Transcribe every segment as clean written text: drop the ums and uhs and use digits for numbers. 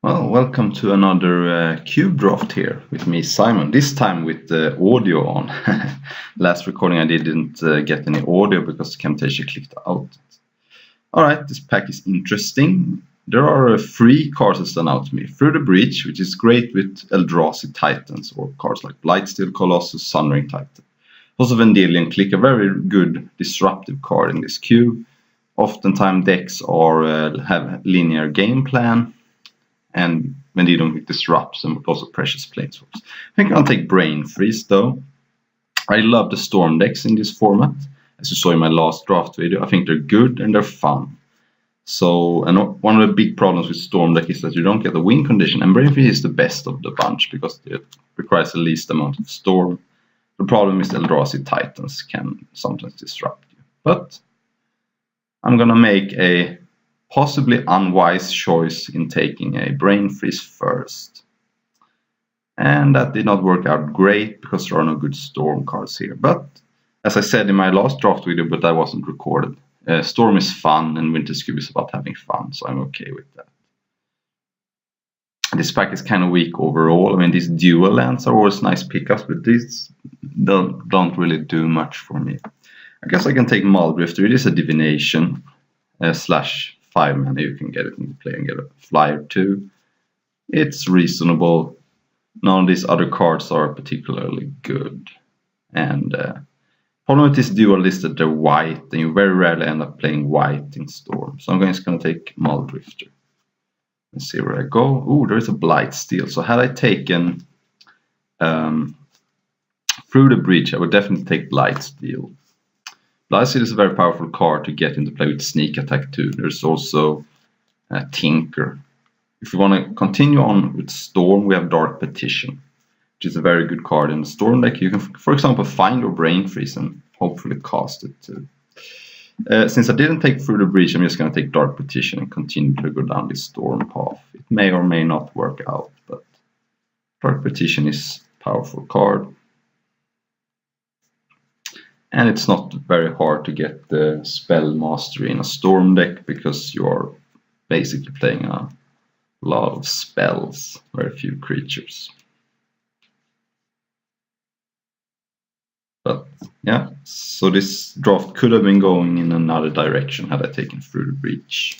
Well, welcome to another Cube Draft here with me, Simon. This time with the audio on. Last recording I didn't get any audio because Camtasia clicked out. Alright, this pack is interesting. There are three cards that stand out to me. Through the Breach, which is great with Eldrazi Titans, or cards like Blightsteel Colossus, Sunring Titan. Also Vendilion Clique, a very good disruptive card in this cube. Oftentimes decks have linear game plan. And when they don't disrupts and also precious planeswalkers. I think I'll take Brain Freeze though. I love the Storm decks in this format. As you saw in my last draft video, I think they're good and they're fun. So, and one of the big problems with Storm deck is that you don't get a win condition, and Brain Freeze is the best of the bunch because it requires the least amount of Storm. The problem is Eldrazi Titans can sometimes disrupt you. But I'm gonna make a possibly unwise choice in taking a Brain Freeze first. And that did not work out great because there are no good Storm cards here. But as I said in my last draft video, but that wasn't recorded, Storm is fun and Winter's Cube is about having fun, so I'm okay with that. This pack is kind of weak overall. I mean, these dual lands are always nice pickups, but these don't really do much for me. I guess I can take Muldrifter. It is a divination slash 5 mana. You can get it into play and get a flyer too. It's reasonable. None of these other cards are particularly good. And problem with this dual is that they're white, and you very rarely end up playing white in Storm. So I'm just going to take Muldrifter. Let's see where I go. Ooh, there's a Blightsteel. So had I taken Through the Breach, I would definitely take Blightsteel. Blightsteel is a very powerful card to get into play with Sneak Attack too. There's also Tinker. If you want to continue on with Storm, we have Dark Petition, which is a very good card in the Storm deck. You can, for example, find your Brain Freeze and hopefully cast it too. Since I didn't take Through the Breach, I'm just going to take Dark Petition and continue to go down this Storm path. It may or may not work out, but Dark Petition is a powerful card. And it's not very hard to get the spell mastery in a Storm deck because you're basically playing a lot of spells, very few creatures. But yeah, so this draft could have been going in another direction had I taken Through the Breach.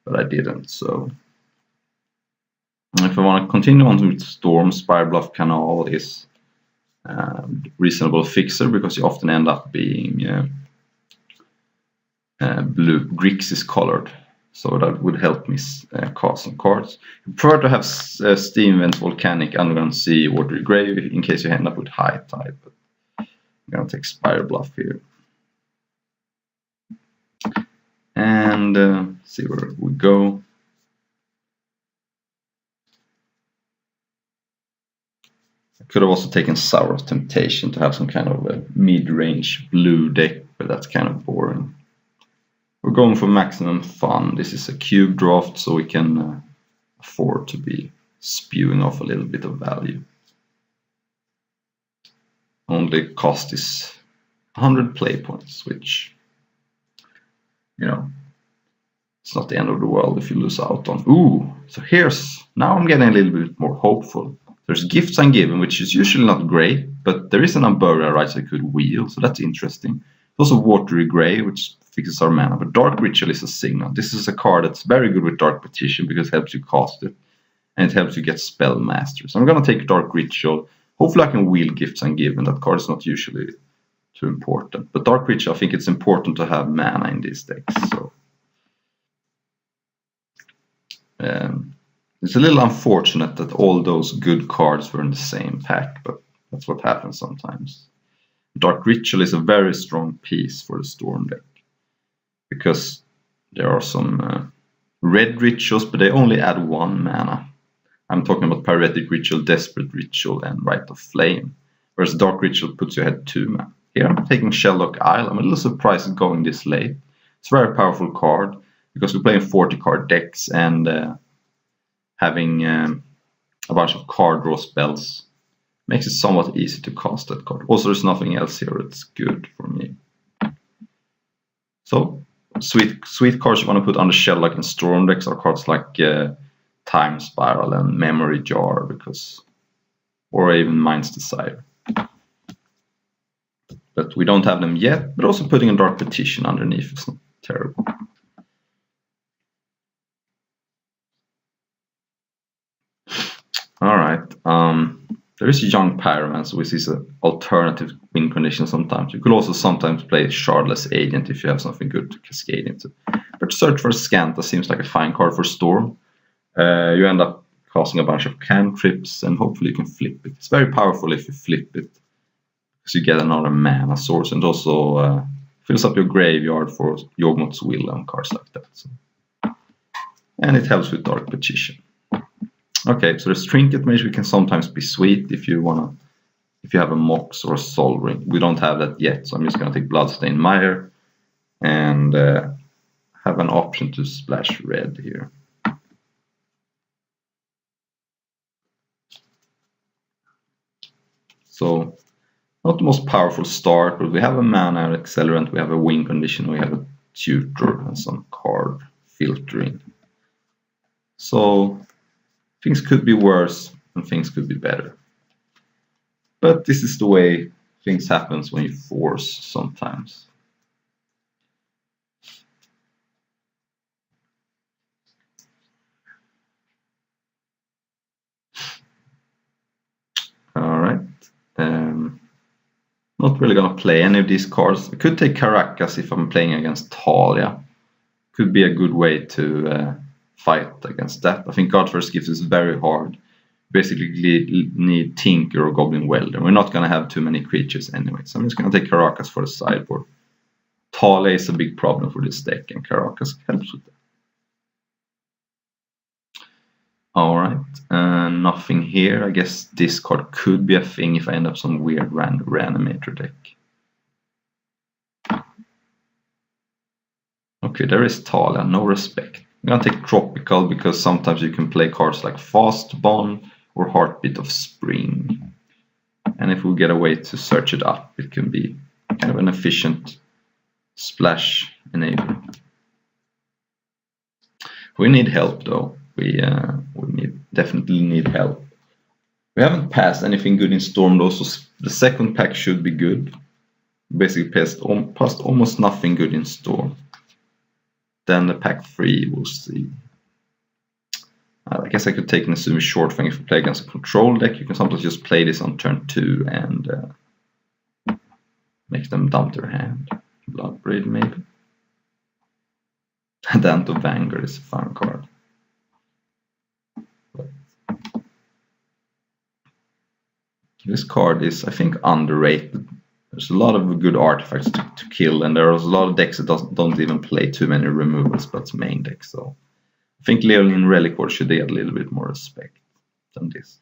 But I didn't, so. And if I want to continue on with Storm, Spirebluff Canal is reasonable fixer because you often end up being blue. Grix is colored, so that would help me cast some cards. I prefer to have Steam Vent, Volcanic, Underground Sea, Watery Grave in case you end up with High Tide. But I'm gonna take Spirebluff here. And see where we go. Could have also taken Sour of Temptation to have some kind of a mid-range blue deck, but that's kind of boring. We're going for maximum fun. This is a cube draft, so we can afford to be spewing off a little bit of value. Only cost is 100 play points, which, you know, it's not the end of the world if you lose out on. Ooh, so now I'm getting a little bit more hopeful. There's Gifts Ungiven, which is usually not great, but there is an Unburial Rites I could wheel, so that's interesting. There's also Watery Grave, which fixes our mana, but Dark Ritual is a signal. This is a card that's very good with Dark Petition because it helps you cast it, and it helps you get Spell Master. So I'm going to take Dark Ritual. Hopefully I can wheel Gifts Ungiven. That card is not usually too important. But Dark Ritual, I think it's important to have mana in these decks. So it's a little unfortunate that all those good cards were in the same pack, but that's what happens sometimes. Dark Ritual is a very strong piece for the Storm deck because there are some red rituals, but they only add 1 mana. I'm talking about Pyretic Ritual, Desperate Ritual, and Rite of Flame, whereas Dark Ritual puts you ahead 2 mana. Here I'm taking Shelldock Isle. I'm a little surprised it's going this late. It's a very powerful card because we're playing 40 card decks and having a bunch of card draw spells makes it somewhat easy to cast that card. Also, there's nothing else here that's good for me. So, sweet cards you want to put on the Shelldock and Storm decks are cards like Time Spiral and Memory Jar, because, or even Mind's Desire. But we don't have them yet, but also putting a Dark Petition underneath is not terrible. Alright, there is Young Pyromancer, which is an alternative win condition sometimes. You could also sometimes play Shardless Agent if you have something good to cascade into. But Search for Scanta seems like a fine card for Storm. You end up casting a bunch of cantrips, and hopefully you can flip it. It's very powerful if you flip it, because you get another mana source, and also fills up your graveyard for Yawgmoth's Will and cards like that. So. And it helps with Dark Petition. Okay, so the Trinket Mage can sometimes be sweet if you have a Mox or a Sol Ring. We don't have that yet, so I'm just gonna take Bloodstained Mire and have an option to splash red here. So, not the most powerful start, but we have a mana accelerant, we have a win condition, we have a tutor and some card filtering. So, things could be worse and things could be better. But this is the way things happen when you force sometimes. Alright. Not really gonna play any of these cards. I could take Caracas if I'm playing against Thalia. Could be a good way to fight against that. I think God First Gift is very hard. Basically need Tinker or Goblin Welder. We're not gonna have too many creatures anyway, so I'm just gonna take Caracas for the sideboard. Thalia is a big problem for this deck, and Caracas helps with that. Alright, nothing here. I guess this card could be a thing if I end up some weird Reanimator deck. Okay, there is Thalia, no respect. I'm gonna take Tropical because sometimes you can play cards like Fast Bond or Heartbeat of Spring. And if we get a way to search it up, it can be kind of an efficient splash enabler. We need help though. We definitely need help. We haven't passed anything good in Storm though, so the second pack should be good. Basically passed almost nothing good in Storm. Then the pack 3, we'll see. I guess I could take Nezumi Shortfang if you play against a control deck. You can sometimes just play this on turn 2 and make them dump their hand. Bloodbraid maybe. Dant of Vanguard is a fun card. This card is, I think, underrated. There's a lot of good artifacts to kill, and there are a lot of decks that don't even play too many removals, but it's main deck. So I think Leonin Relic Ward should get a little bit more respect than this.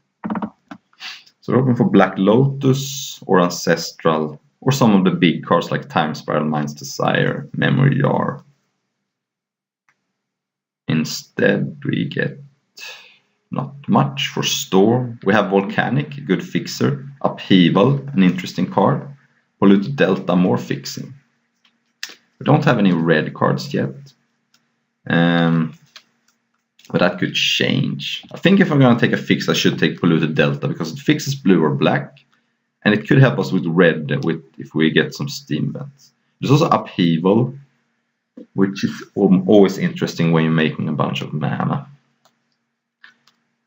So we're hoping for Black Lotus or Ancestral, or some of the big cards like Time Spiral, Mind's Desire, Memory Jar. Instead, we get not much for Storm. We have Volcanic, a good fixer. Upheaval, an interesting card. Polluted Delta, more fixing. We don't have any red cards yet. But that could change. I think if I'm going to take a fix, I should take Polluted Delta because it fixes blue or black. And it could help us with red if we get some steam vents. There's also Upheaval, which is always interesting when you're making a bunch of mana.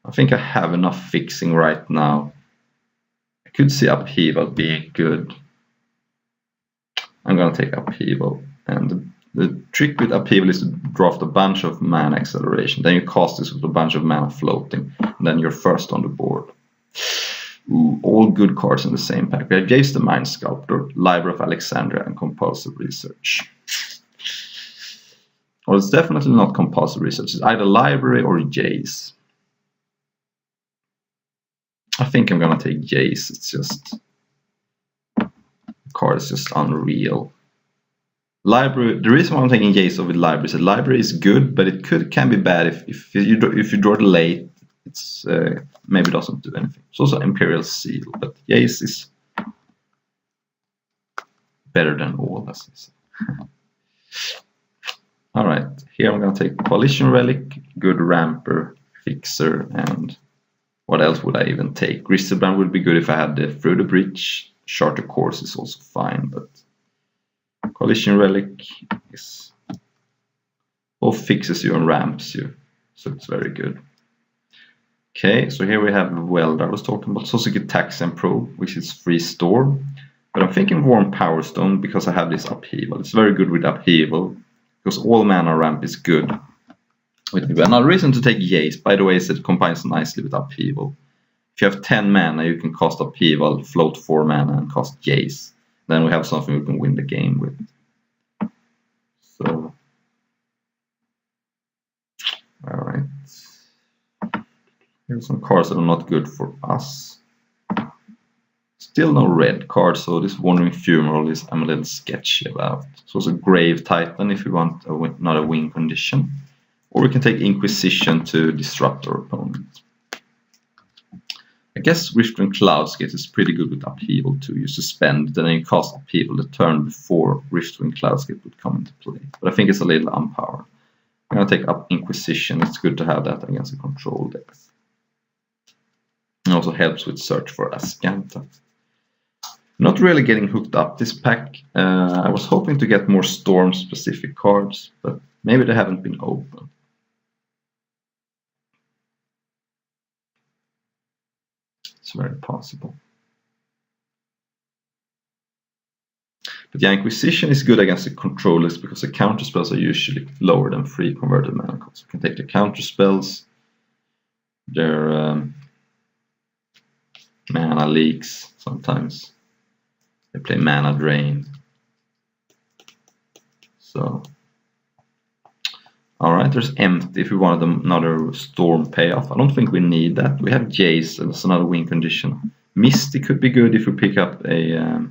I think I have enough fixing right now. I could see Upheaval being good. I'm gonna take Upheaval, and the trick with Upheaval is to draft a bunch of mana acceleration. Then you cast this with a bunch of mana floating, and then you're first on the board. Ooh, all good cards in the same pack. We have Jace the Mind Sculptor, Library of Alexandria, and Compulsive Research. Well, it's definitely not Compulsive Research. It's either Library or Jace. I think I'm gonna take Jace. It's just the card is just unreal. Library. The reason why I'm taking Jace over Library is that Library is good, but it can be bad if you draw it late. It's maybe doesn't do anything. It's also Imperial Seal, but Jace is better than all, as I say. All right, here I'm gonna take Coalition Relic, good ramper, Fixer, and what else would I even take? Griselbrand would be good if I had the Through the Breach. Charter Course is also fine, but Collision Relic is both fixes you and ramps you, so it's very good. Okay, so here we have Weld I was talking about. It's also good Taxian Probe, which is free storm. But I'm thinking Warm Power Stone because I have this Upheaval. It's very good with Upheaval because all mana ramp is good. With another reason to take Jace, by the way, is it combines nicely with Upheaval. If you have 10 mana, you can cast Upheaval, float 4 mana, and cast Jace. Then we have something we can win the game with. So, alright. Here's some cards that are not good for us. Still no red cards, so this Wandering Fumarole is I'm a little sketchy about. So it's a Grave Titan if you want not a win condition. Or we can take Inquisition to disrupt our opponent. I guess Riftwing Cloudscape is pretty good with Upheaval too. You suspend, then you cast Upheaval the turn before Riftwing Cloudscape would come into play. But I think it's a little unpowered. I'm going to take up Inquisition. It's good to have that against a control deck. It also helps with search for Azcanta. Not really getting hooked up this pack. I was hoping to get more Storm specific cards, but maybe they haven't been opened. It's very possible. But yeah, Inquisition is good against the controllers because the counter spells are usually lower than 3 converted mana costs. You can take the counter spells, their mana leaks sometimes. They play mana drain. So, alright, there's Empty if we wanted another Storm payoff. I don't think we need that. We have Jace, and that's another win condition. Misty could be good if we pick up a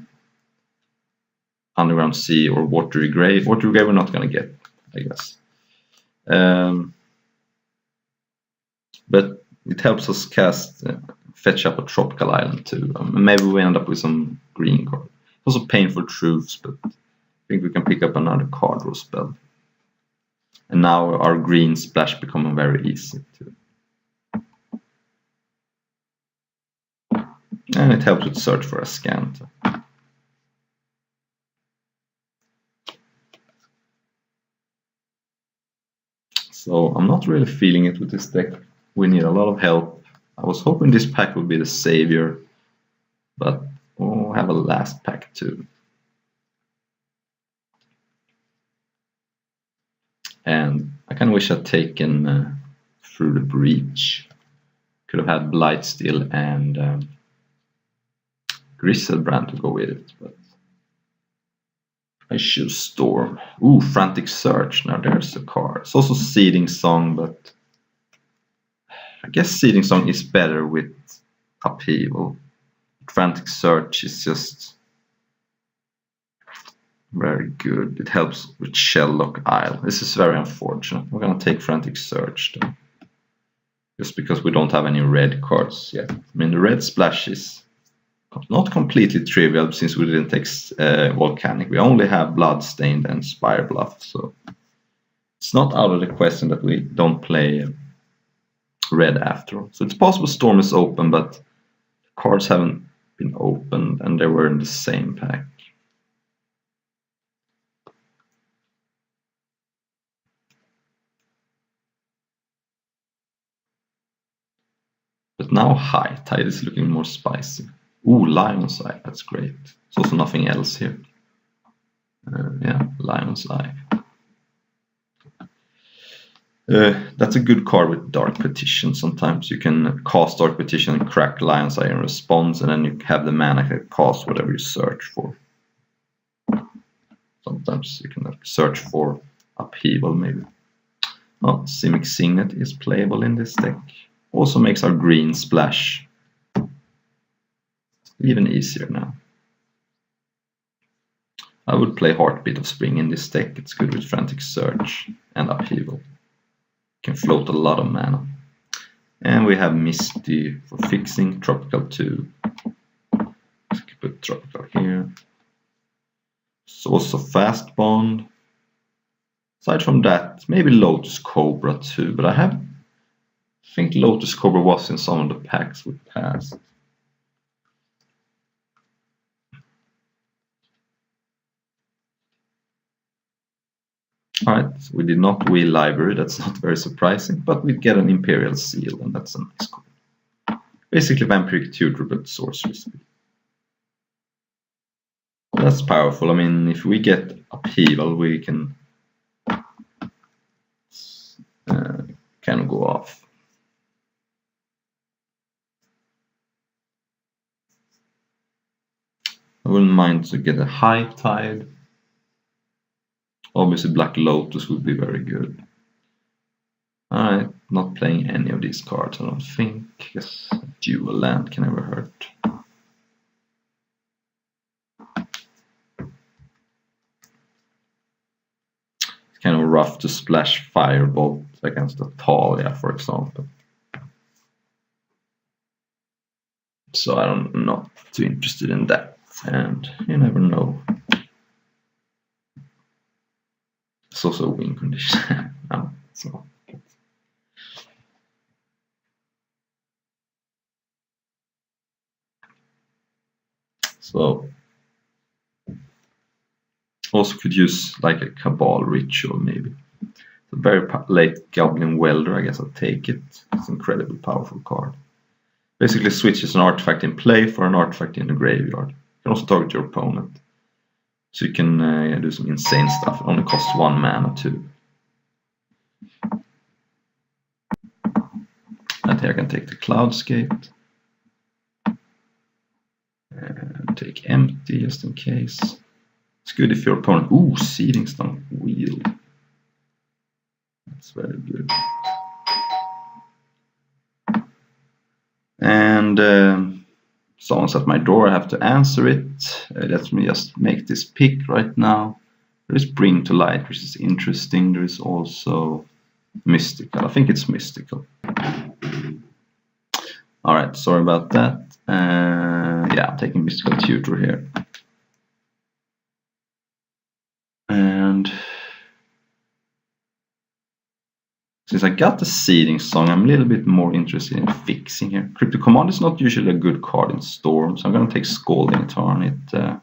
Underground Sea or Watery Grave. Watery Grave we're not going to get, I guess. But it helps us cast, fetch up a Tropical Island too. Maybe we end up with some green card. Also Painful Truths, but I think we can pick up another card draw spell. And now our green splash becoming very easy too. And it helps with search for Azcanta. So I'm not really feeling it with this deck. We need a lot of help. I was hoping this pack would be the savior, but we'll have a last pack too. And I kind of wish I'd taken Through the Breach. Could have had Blightsteel and Griselbrand to go with it, but I choose Storm. Ooh, Frantic Search. Now there's a card. It's also Seeding Song, but I guess Seeding Song is better with Upheaval. Frantic Search is just very good. It helps with Shelllock Isle. This is very unfortunate. We're gonna take Frantic Search though. Just because we don't have any red cards yet. I mean, the red splash is not completely trivial since we didn't take Volcanic. We only have Bloodstained and Spire Bluff, so it's not out of the question that we don't play red after all. So it's possible Storm is open, but the cards haven't been opened and they were in the same pack. But now High Tide is looking more spicy. Ooh, Lion's Eye, that's great. There's also nothing else here. Yeah, Lion's Eye. That's a good card with Dark Petition. Sometimes you can cast Dark Petition and crack Lion's Eye in response, and then you have the mana to cast whatever you search for. Sometimes you can search for Upheaval, maybe. Oh, Simic Signet is playable in this deck. Also makes our green splash even easier now. I would play Heartbeat of Spring in this deck. It's good with Frantic Search and Upheaval. Can float a lot of mana. And we have Misty for fixing, Tropical 2. Let's put Tropical here. It's also Fast Bond. Aside from that, maybe Lotus Cobra too, but I have think Lotus Cobra was in some of the packs we passed. Alright, we did not wheel library, that's not very surprising, but we get an Imperial Seal, and that's a nice card. Basically Vampiric Tutor, but sorcery speed. That's powerful. I mean, if we get Upheaval, we can kind of go off. I wouldn't mind to get a High Tide. Obviously Black Lotus would be very good. Alright, not playing any of these cards, I don't think. Yes, Dual Land can never hurt. It's kind of rough to splash Firebolt against a Talia, for example. So I'm not too interested in that, and you never know. It's also a win condition. No, it's not. So also could use like a Cabal Ritual maybe. It's a very late Goblin Welder, I guess I'll take it. It's an incredibly powerful card. Basically switches an artifact in play for an artifact in the graveyard. You can also target your opponent. So you can do some insane stuff. It only costs 1 mana too. And here I can take the Cloudscape. And take Empty just in case. It's good if your opponent... Ooh, Seething Stone Wheel. That's very good. And someone's at my door, I have to answer it. Let me just make this pick right now. There is Bring to Light, which is interesting. There is also Mystical. I think it's Mystical. Alright, sorry about that. Yeah, I'm taking Mystical Tutor here. And since I got the Seething Song, I'm a little bit more interested in fixing here. Cryptic Command is not usually a good card in Storm, so I'm going to take Scalding Tarn. It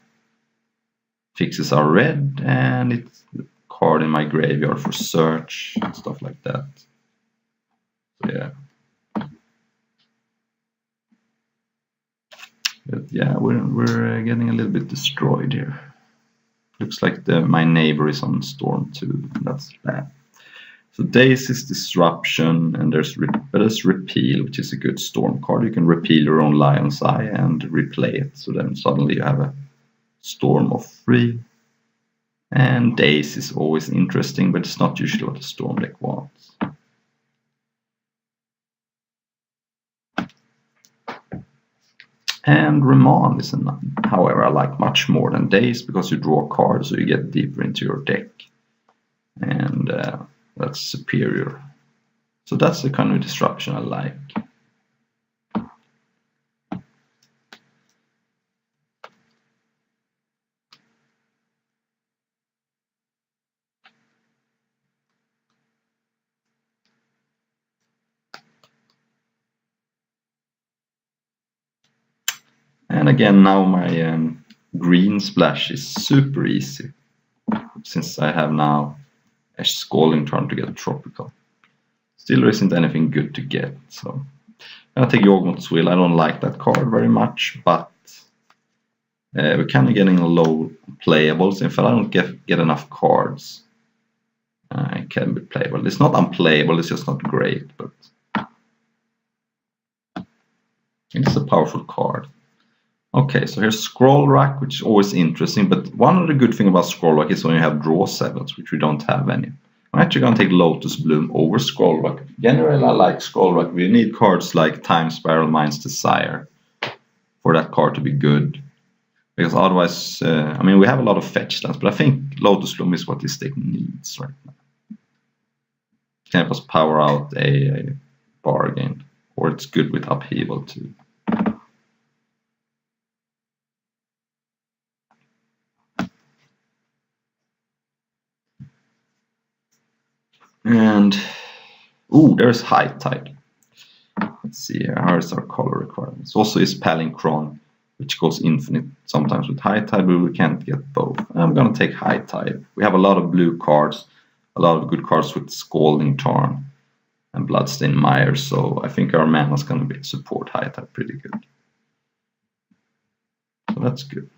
fixes our red, and it's a card in my graveyard for search and stuff like that. So yeah. But yeah, we're getting a little bit destroyed here. Looks like my neighbor is on Storm too. That's bad. So Daisy's Disruption, and there's Repeal, which is a good Storm card. You can repeal your own Lion's Eye and replay it. So then suddenly you have a Storm of 3. And Daisy is always interesting, but it's not usually what the Storm deck wants. And Remand is however, I like much more than Daze because you draw cards, so you get deeper into your deck. And that's superior. So that's the kind of disruption I like. And again, now my green splash is super easy, since I have now a Scalding Tarn to get Tropical. Still there isn't anything good to get, so I'll take Yawgmoth's Will. I don't like that card very much, but we're kind of getting a low playables. In fact, I don't get enough cards. It can be playable. It's not unplayable, it's just not great, but it's a powerful card. Okay, so here's Scroll Rack, which is always interesting, but one of the good things about Scroll Rack is when you have draw 7s, which we don't have any. I'm actually going to take Lotus Bloom over Scroll Rack. Generally, I like Scroll Rack. We need cards like Time Spiral, Mind's Desire for that card to be good. Because otherwise, I mean, we have a lot of fetch lands, but I think Lotus Bloom is what this deck needs right now. It can help us power out a bargain, or it's good with Upheaval too. And ooh, there's High Tide. Let's see here. How is our color requirements? Also is Palinchron, which goes infinite sometimes with High Tide, but we can't get both. I'm gonna take High Tide. We have a lot of blue cards, a lot of good cards with Scalding Tarn and Bloodstained Mire, so I think our mana's gonna support High Tide pretty good. So that's good.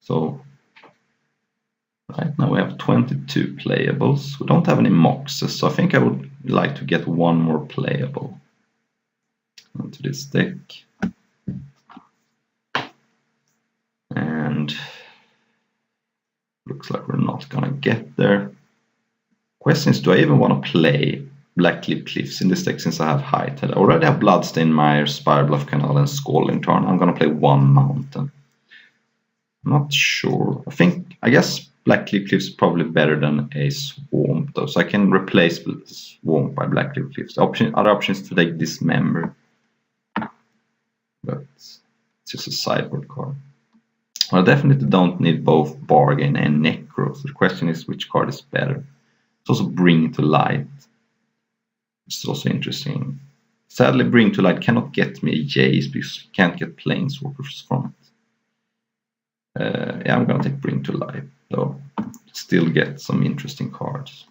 So right now we have 22 playables. We don't have any Moxes, so I think I would like to get one more playable into this deck. And looks like we're not gonna get there. Question is, do I even want to play Blackcliff Cliffs in this deck since I have High Tide? I already have Bloodstained Mire, Spirebluff Canal, and Scalding Tarn. I'm gonna play one mountain. I'm not sure. I guess Blackcliff Cliffs is probably better than a Swamp though, so I can replace Swamp by Blackcliff Cliffs. Other options to take Dismember, but it's just a sideboard card. I definitely don't need both Bargain and Necro, so the question is which card is better. It's also Bring to Light. It's also interesting. Sadly, Bring to Light cannot get me a Jace because you can't get Planeswalkers from it. Yeah, I'm gonna take Bring to Light though. Still get some interesting cards.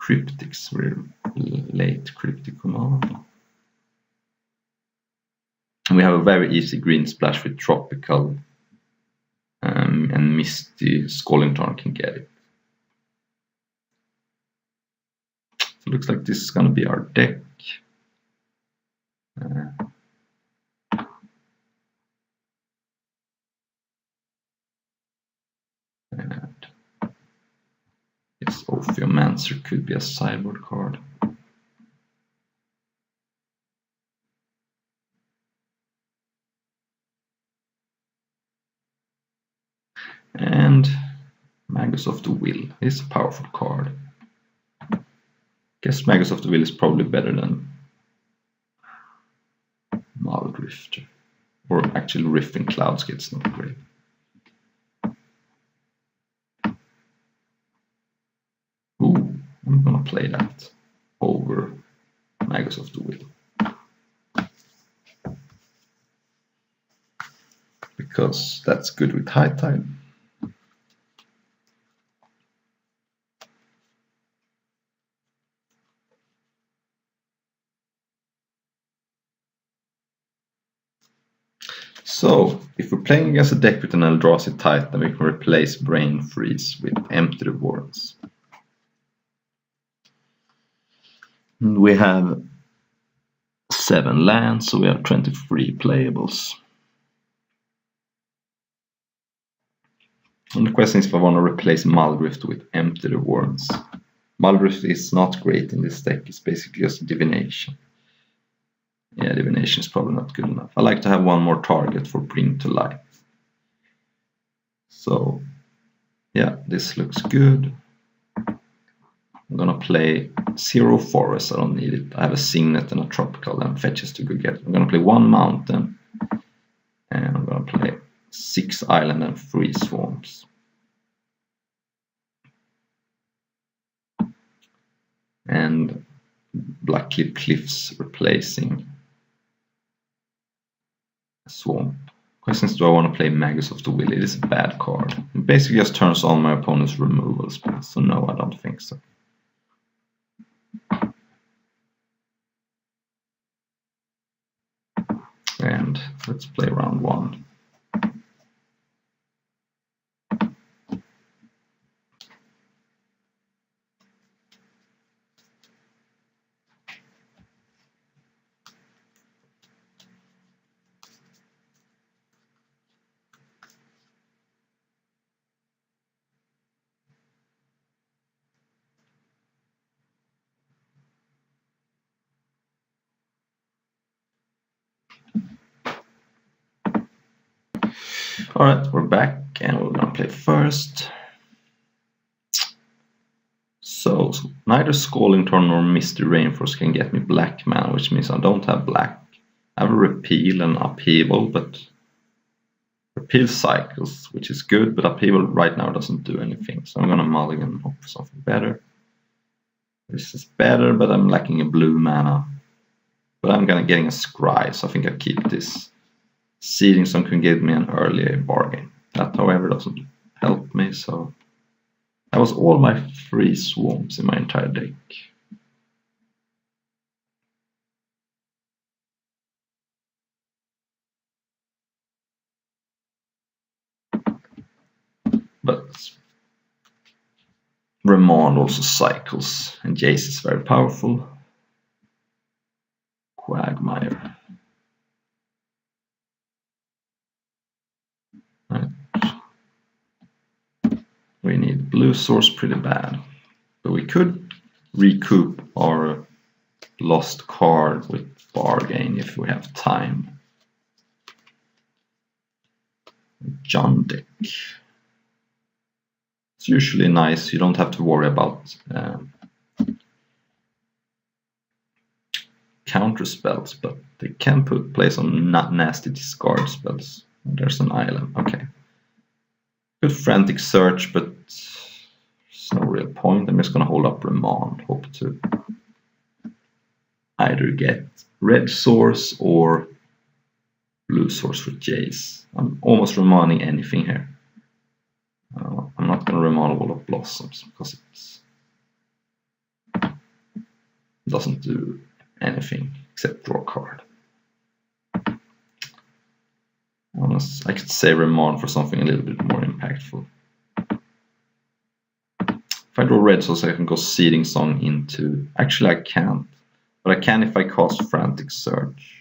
Cryptics, we're late Cryptic Command. And we have a very easy green splash with Tropical, and Misty Scalding Tarn can get it. So it looks like this is gonna be our deck. And yes, Ophiomancer could be a sideboard card. And Magus of the Will is a powerful card. Guess Magus of the Will is probably better than Muldrifter. Or actually Rift in Cloudscape's not great. Ooh, I'm gonna play that over Magus of the Will. Because that's good with High Tide. So, if we're playing against a deck with an Eldrazi Titan, we can replace Brain Freeze with Empty the Warrens. And we have 7 lands, so we have 23 playables. And the question is if I want to replace Muldrift with Empty the Warrens. Muldrift is not great in this deck, it's basically just Divination. Yeah, Divination is probably not good enough. I like to have one more target for Bring to Light. So, yeah, this looks good. I'm gonna play 0 Forest, I don't need it. I have a Signet and a Tropical and Fetches to go get. I'm gonna play 1 Mountain. And I'm gonna play 6 Island and 3 Swamps. And Blackcliff Cliffs replacing Swamp. Questions, do I want to play Magus of the Will? It is a bad card. It basically just turns on my opponent's removal spells, so no, I don't think so. And let's play round 1. Alright, we're back and we're gonna play first. So neither Scalding Tarn nor Misty Rainforest can get me black mana, which means I don't have black. I have a Repeal and Upheaval, but Repeal cycles, which is good, but Upheaval right now doesn't do anything. So I'm gonna mulligan and hope for something better. This is better, but I'm lacking a blue mana. But I'm getting a Scry, so I think I keep this. Seeding Stone can give me an early bargain. That, however, doesn't help me, so that was all my free swarms in my entire deck. But Remand also cycles, and Jace is very powerful. Quagmire. Right. We need blue source pretty bad, but we could recoup our lost card with bargain if we have time. John deck. It's usually nice. You don't have to worry about counter spells, but they can play some nasty discard spells. There's an island. Okay. Good Frantic Search, but there's no real point. I'm just gonna hold up Remand. Hope to either get red source or blue source for Jace. I'm almost remanding anything here. I'm not going to remand Wall of Blossoms because it doesn't do anything except draw a card. I could say remand for something a little bit more impactful. If I draw red source, I can go Seeding Song into... Actually, I can't. But I can if I cast Frantic Search.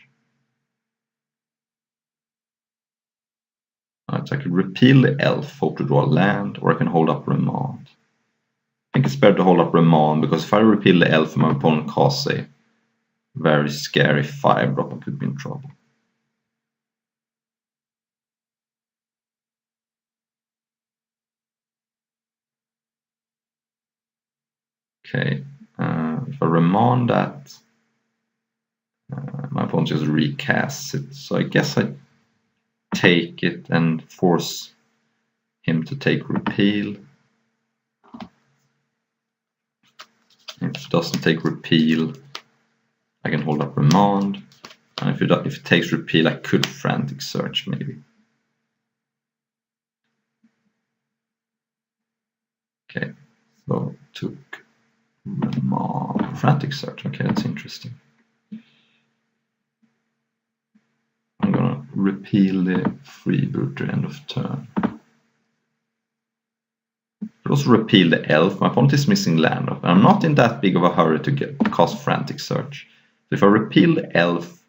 Right, so I could repeal the elf, hope to draw a land, or I can hold up Remand. I think it's better to hold up Remand, because if I repeal the elf and my opponent casts a very scary 5-drop, I could be in trouble. Okay, if I Remand that, my opponent just recasts it, so I guess I take it and force him to take repeal. If it doesn't take repeal, I can hold up Remand. And if it takes repeal, I could Frantic Search maybe. Okay, so took Remand, Frantic Search. Okay, that's interesting. I'm gonna repeal the Freebooter end of turn. But also repeal the elf. My opponent is missing land. I'm not in that big of a hurry to cast Frantic Search. So if I repeal the elf,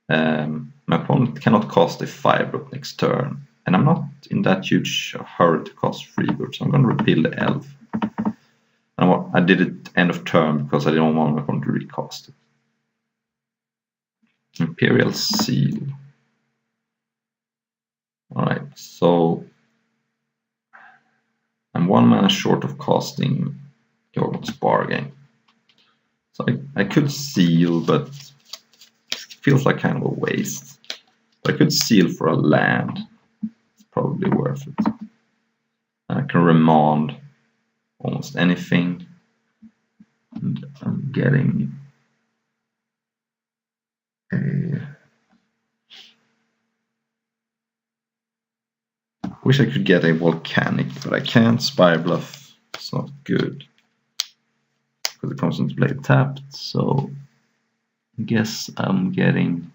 my opponent cannot cast a 5-drop next turn. And I'm not in that huge hurry to cast Freebird, so I'm going to repeal the elf. And I did it end of turn because I didn't want my opponent to recast it. Imperial Seal. Alright, so I'm 1 mana short of casting Jormung's Bargain. So I could seal, but it feels like kind of a waste. But I could seal for a land. It's probably worth it. And I can remand almost anything. And I'm getting a... Wish I could get a Volcanic, but I can't. Spire Bluff, it's not good. Because it comes into play tapped, so I guess I'm getting...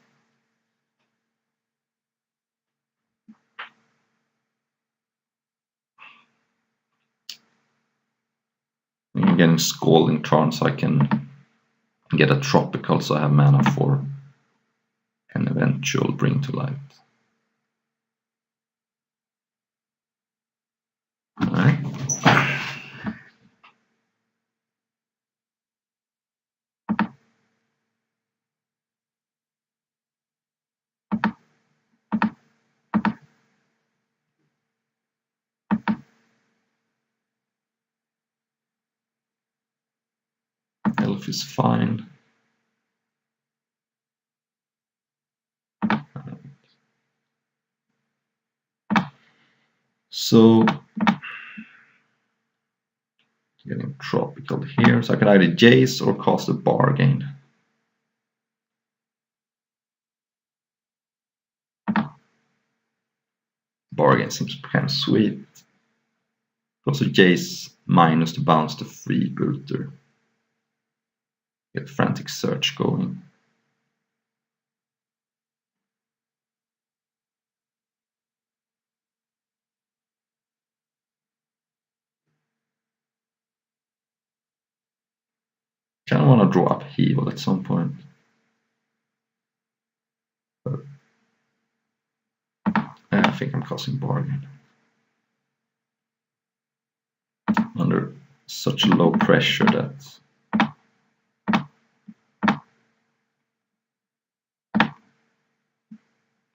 I'm getting Scalding Tarn so I can get a Tropical, so I have mana for an eventual Bring to Light. Alright. 12 is fine. So getting tropical here, so I can either jace or cast a bargain. Bargain seems kind of sweet. Also jace minus to bounce the freebooter. Get frantic search going. Kind of want to draw upheaval at some point. But I think I'm casting bargain. Under such low pressure that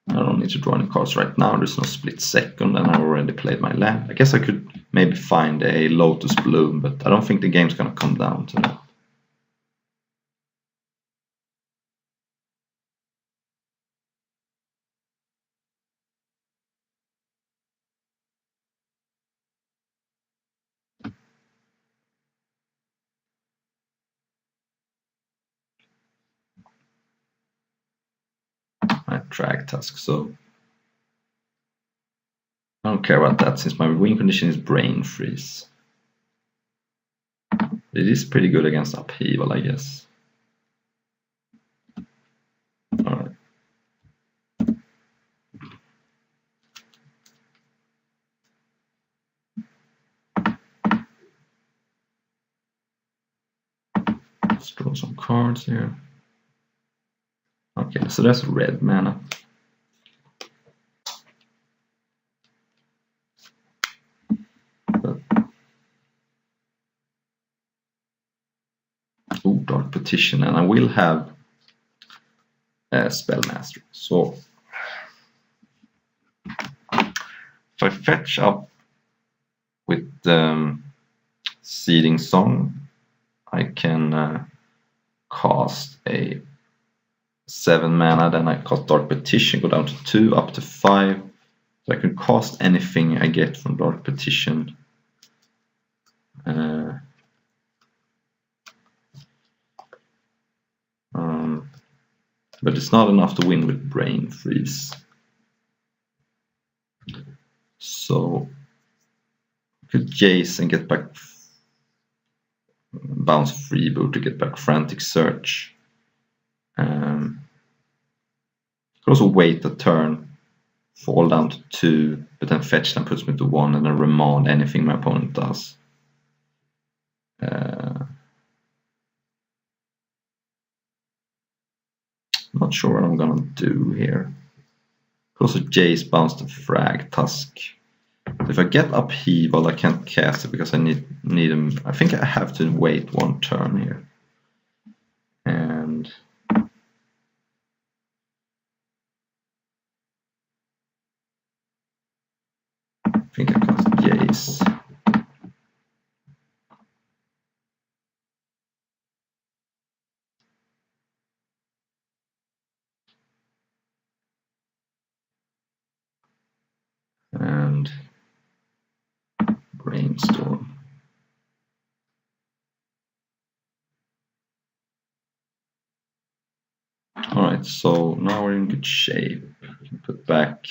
I don't need to draw any cards right now. There's no split second and I already played my land. I guess I could maybe find a Lotus Bloom, but I don't think the game's gonna come down to that. I drag Tusk, so I don't care about that since my win condition is Brain Freeze. It is pretty good against upheaval, I guess. Alright. Let's draw some cards here. Okay, so that's red mana. Ooh, Dark Petition, and I will have Spell Master. So if I fetch up with Seeding Song, I can cast a 7 mana, then I cast Dark Petition, go down to 2, up to 5. So I can cast anything I get from Dark Petition. But it's not enough to win with Brain Freeze. So I could Jace and get back bounce Freeboot to get back Frantic Search. Could also wait a turn, fall down to 2, but then fetch them puts me to 1 and then remand anything my opponent does. Not sure what I'm gonna do here. Could also Jace bounce the Frag Tusk. So if I get Upheaval, I can't cast it because I need him. I think I have to wait 1 turn here. And I think I cast Jace. And Brainstorm. Alright, so now we're in good shape. We can put back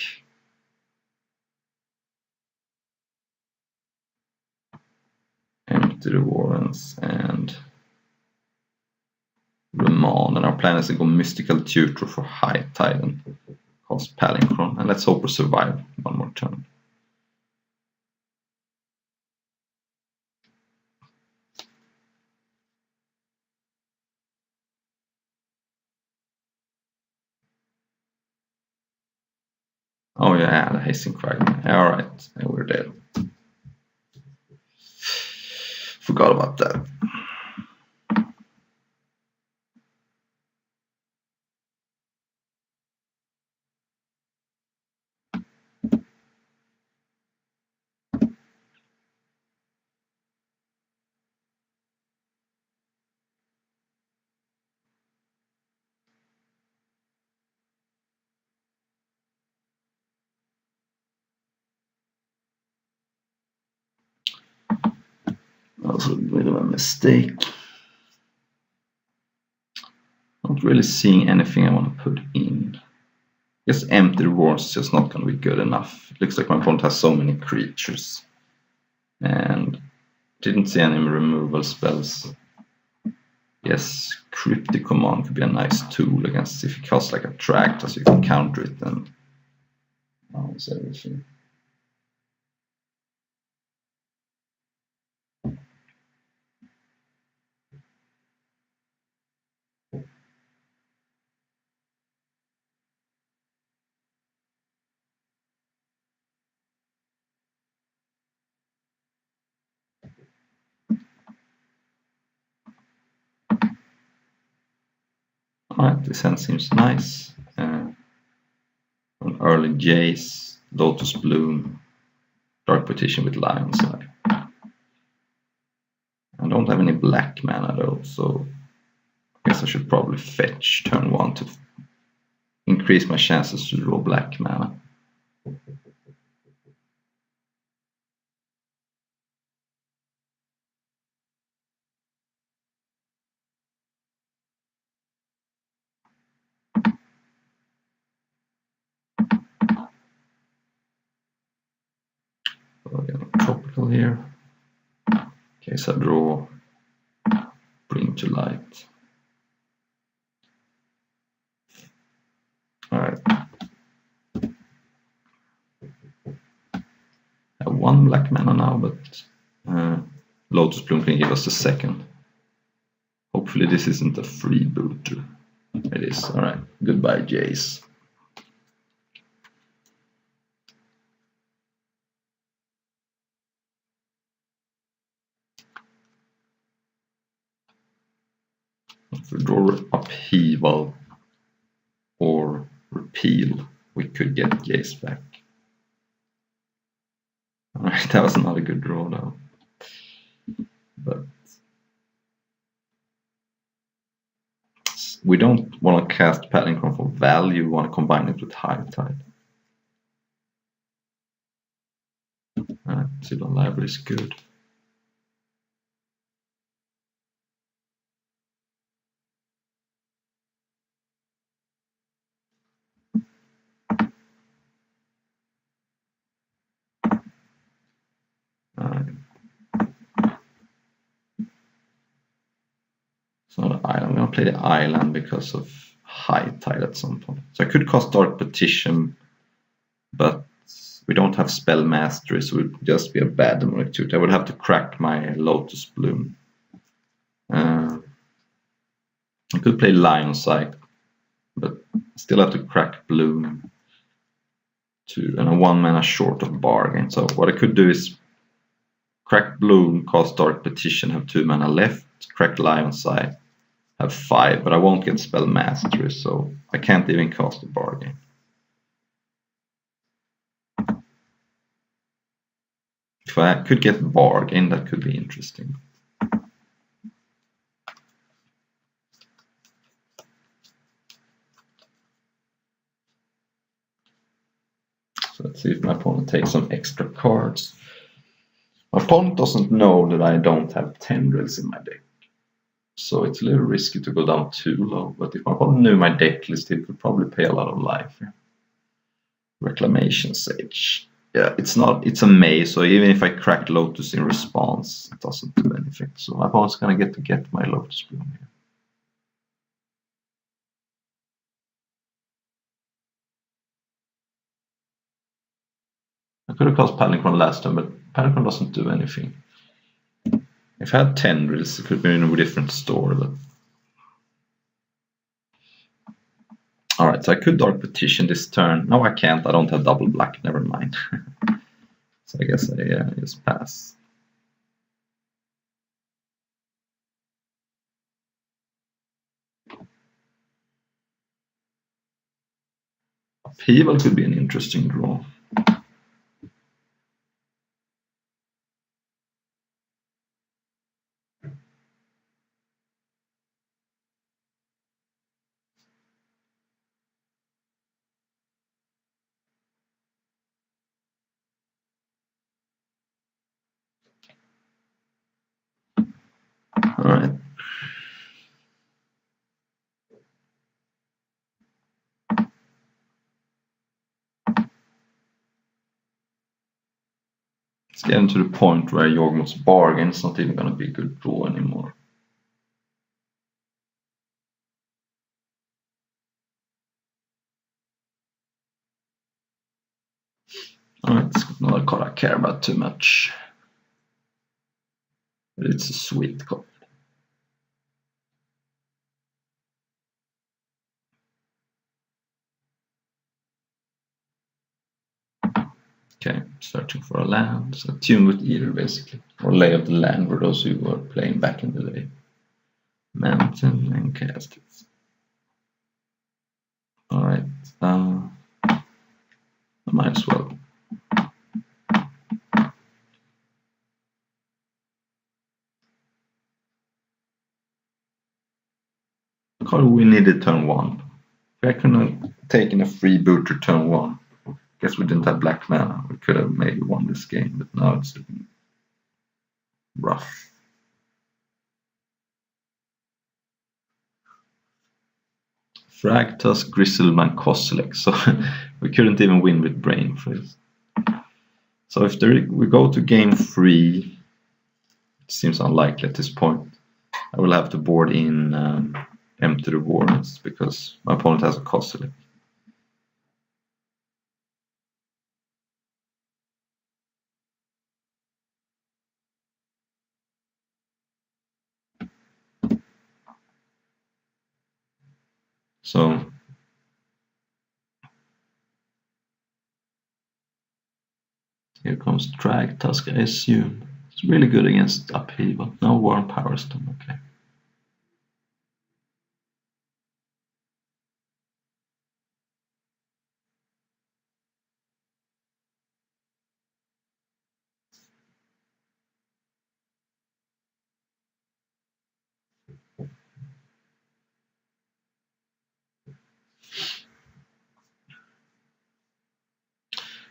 Empty the Warrens and Remand. And our plan is to go Mystical Tutor for High Tide and cast Palinchron. And let's hope we survive 1 more turn. Oh yeah, the Hissing Fragment. Alright, we're dead. Forgot about that. was a bit of a mistake. Not really seeing anything I want to put in. Just empty rewards is just not going to be good enough. It looks like my opponent has so many creatures. And didn't see any removal spells. Yes, Cryptic Command could be a nice tool against if you cast like a Tractor, so you can counter it and bounce everything. Alright, this hand seems nice. An early Jace, Lotus Bloom, Dark Petition with Lion's Eye. I don't have any black mana though, so I guess I should probably fetch turn 1 to increase my chances to draw black mana. So again, tropical here. In case I draw Bring to Light. Alright. I have 1 black mana now, but Lotus Bloom can give us a second. Hopefully this isn't a freebooter. It is. Alright. Goodbye, Jace. If we draw Upheaval or Repeal, we could get Jace back. Alright, that was not a good draw though. But we don't want to cast Palinchron for value, we want to combine it with High Tide. Alright, Sylvan Library is good. So the island. I'm going to play the island because of High Tide at some point. So I could cast Dark Petition, but we don't have Spell Mastery, so it would just be a bad demonic tutor. I would have to crack my Lotus Bloom. I could play Lion's Eye, but still have to crack Bloom. And a 1 mana short of Bargain. So what I could do is crack Bloom, cast Dark Petition, have 2 mana left, crack Lion's Eye, have 5, but I won't get Spell Mastery, so I can't even cast a Bargain. If I could get Bargain, that could be interesting. So let's see if my opponent takes some extra cards. My opponent doesn't know that I don't have Tendrils in my deck. So it's a little risky to go down too low. But if my opponent knew my deck list, he could probably pay a lot of life here. Reclamation Sage. Yeah, it's a maze, so even if I crack Lotus in response, it doesn't do anything. So my opponent's gonna get my Lotus Bloom here. I could have cast Palinchron last time, but Palinchron doesn't do anything. If I had Tendrils, it could be in a different story. But... Alright, so I could Dark Petition this turn. No, I can't. I don't have double black. Never mind. So I guess I just pass. Upheaval could be an interesting draw. Alright. It's getting to the point where Yawgmoth's Bargain is not even going to be a good draw anymore. Alright, it's not a card I care about too much. But it's a sweet card. Okay, searching for a land. So tune with either basically. Or lay of the land for those who were playing back in the day. Mountain and cast it. Alright, I might as well. Card we needed turn 1. If I couldn't have taken a freebooter turn 1. Guess we didn't have black mana. We could have maybe won this game, but now it's looking rough. Thragtusk, Griselbrand, Kozilek. So we couldn't even win with Brain Freeze. So if we go to game 3, it seems unlikely at this point. I will have to board in Empty the Warrens because my opponent has a Kozilek. So here comes Thragtusk, I assume. It's really good against Upheaval. No Warren Powerstone, okay.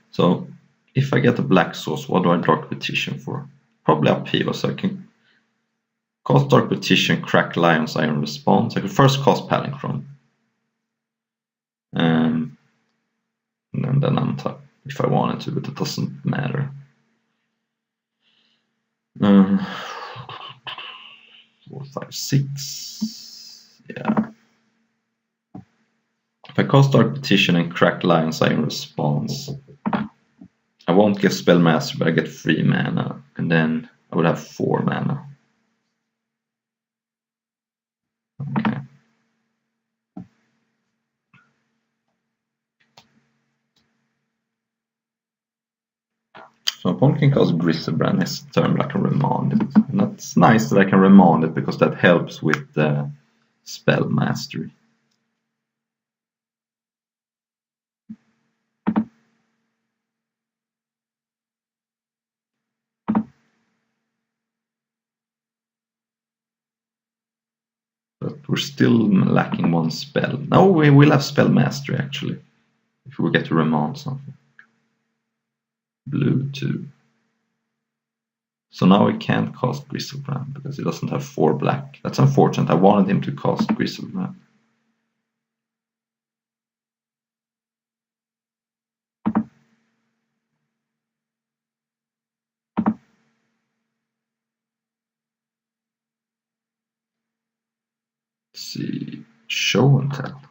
So if I get a black source, what do I Dark Petition for? Probably Upheaval, so I can cast Dark Petition, crack Lion's Iron Response. I could first cast Palinchron. And then untap if I wanted to, but it doesn't matter. 4, 5, 6. Yeah. If I cast Dark Petition and crack Lion's Iron Response, I won't get Spellmaster, but I get 3 mana, and then I would have 4 mana. Okay. So my opponent can cast Griselbrand next turn, but I can remand it. And that's nice that I can remand it because that helps with the spell mastery. But we're still lacking 1 spell. No, we will have spell mastery actually, if we get to remand something. Blue 2. So now we can't cast Griselbrand because he doesn't have 4 black. That's unfortunate. I wanted him to cast Griselbrand. Let's see. Show and tell.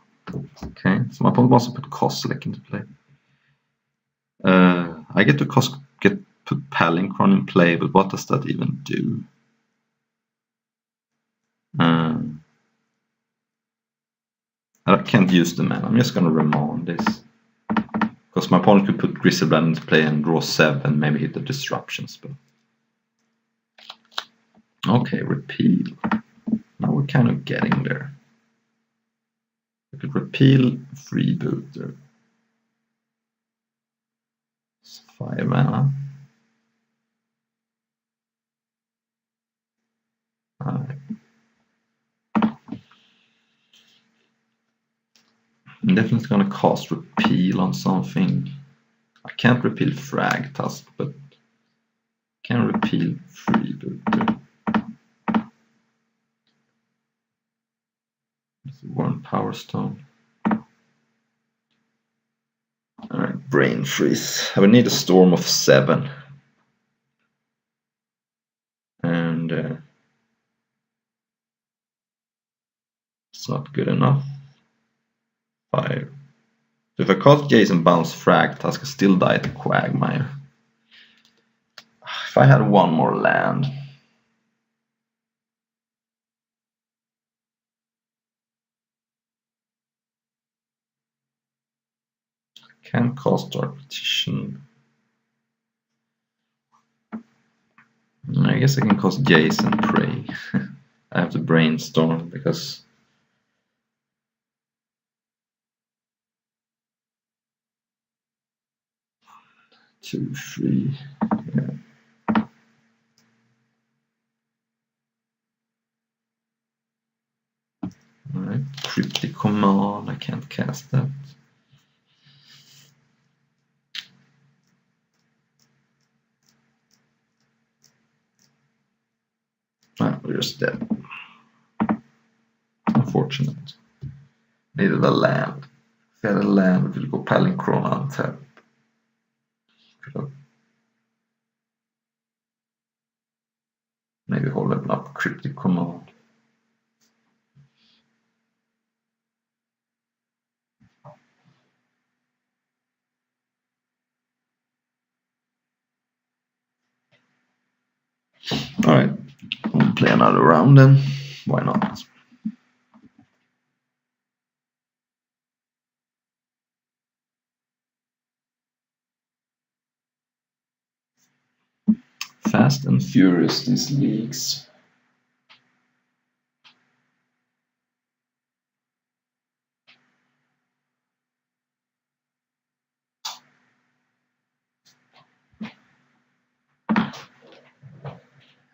Okay, so my opponent wants to put Kozilek into play. I get to put Palinchron in play, but what does that even do? I can't use the mana. I'm just gonna remand this. Because my opponent could put Griselbrand into play and draw 7, maybe hit the disruption spell. Okay, repeal. Now we're kind of getting there. I could repeal freebooter. It's 5 mana. Alright. I'm definitely gonna cast repeal on something. I can't repeal Thragtusk, but I can repeal freebooter. 1 power stone. Alright, brain freeze. I will need a storm of 7. And it's not good enough. 5. So if I cast Jason bounce frag, Tusk will still die to Quagmire. If I had 1 more land. I can cast Dark Petition. I guess I can cast Jason Pray. I have to brainstorm because 2, 3. Yeah. Alright, Cryptic Command, I can't cast that. Ah, we're just dead. Unfortunate. Needed a land. If I had a land, we could go Palinchron untap. Could have maybe hold up Cryptic Command. Alright, we'll play another round then. Why not? Fast and furious, these leagues.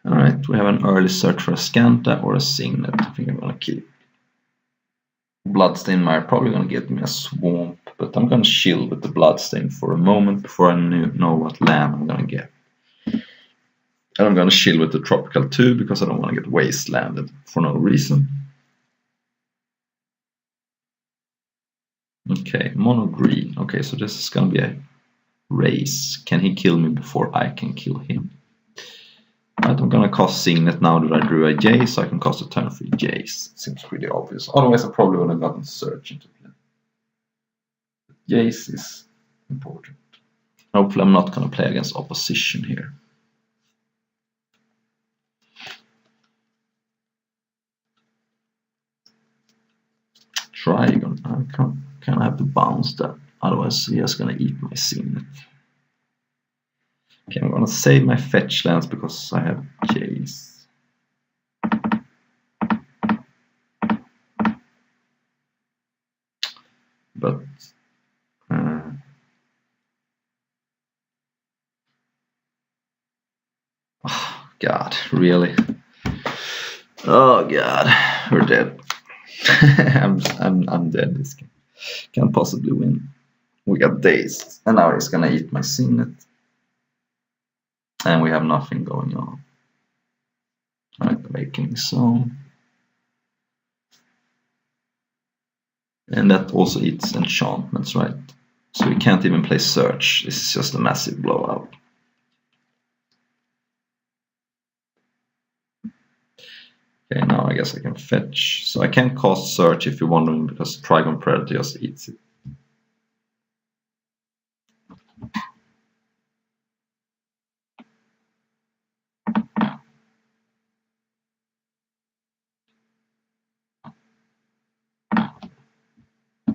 Alright, we have an early search for a Scanta or a Signet. I think I'm gonna keep. Bloodstain Mire probably gonna get me a Swamp, but I'm gonna chill with the Bloodstain for a moment before I know what land I'm gonna get. And I'm gonna chill with the Tropical too because I don't want to get wastelanded for no reason. Okay, mono green. Okay, so this is gonna be a race. Can he kill me before I can kill him? Right, I'm gonna cast Signet now that I drew a Jace, so I can cast a turn 3 Jace. Seems pretty obvious. Otherwise I probably would have gotten Search into play. Jace is important. Hopefully I'm not gonna play against opposition here. Trigon. I kind of have to bounce that, otherwise he's just gonna eat my Signet. Okay, I'm gonna save my fetch lands because I have Jace. But oh God, really? Oh God, we're dead. I'm dead. This game can't possibly win. We got dazed, and now he's gonna eat my Signet, and we have nothing going on. Alright, Awakening Zone, and that also eats enchantments, right? So we can't even play Search. This is just a massive blowout. Okay, now I guess I can fetch. So I can't cast Search if you're wondering because Trigon Predator just eats it.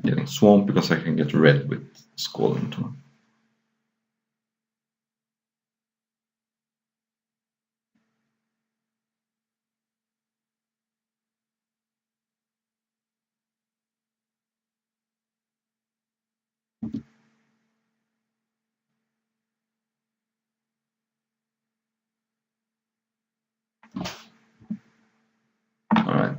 Getting Swamp because I can get red with Scalding Tarn. Alright.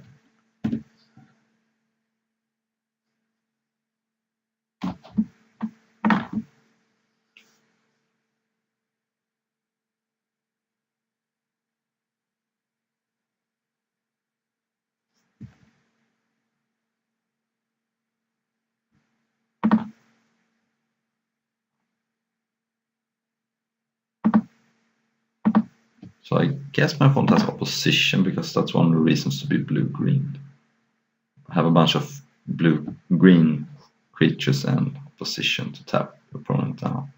So I guess my opponent has opposition because that's one of the reasons to be blue-green. I have a bunch of blue-green creatures and opposition to tap the opponent down.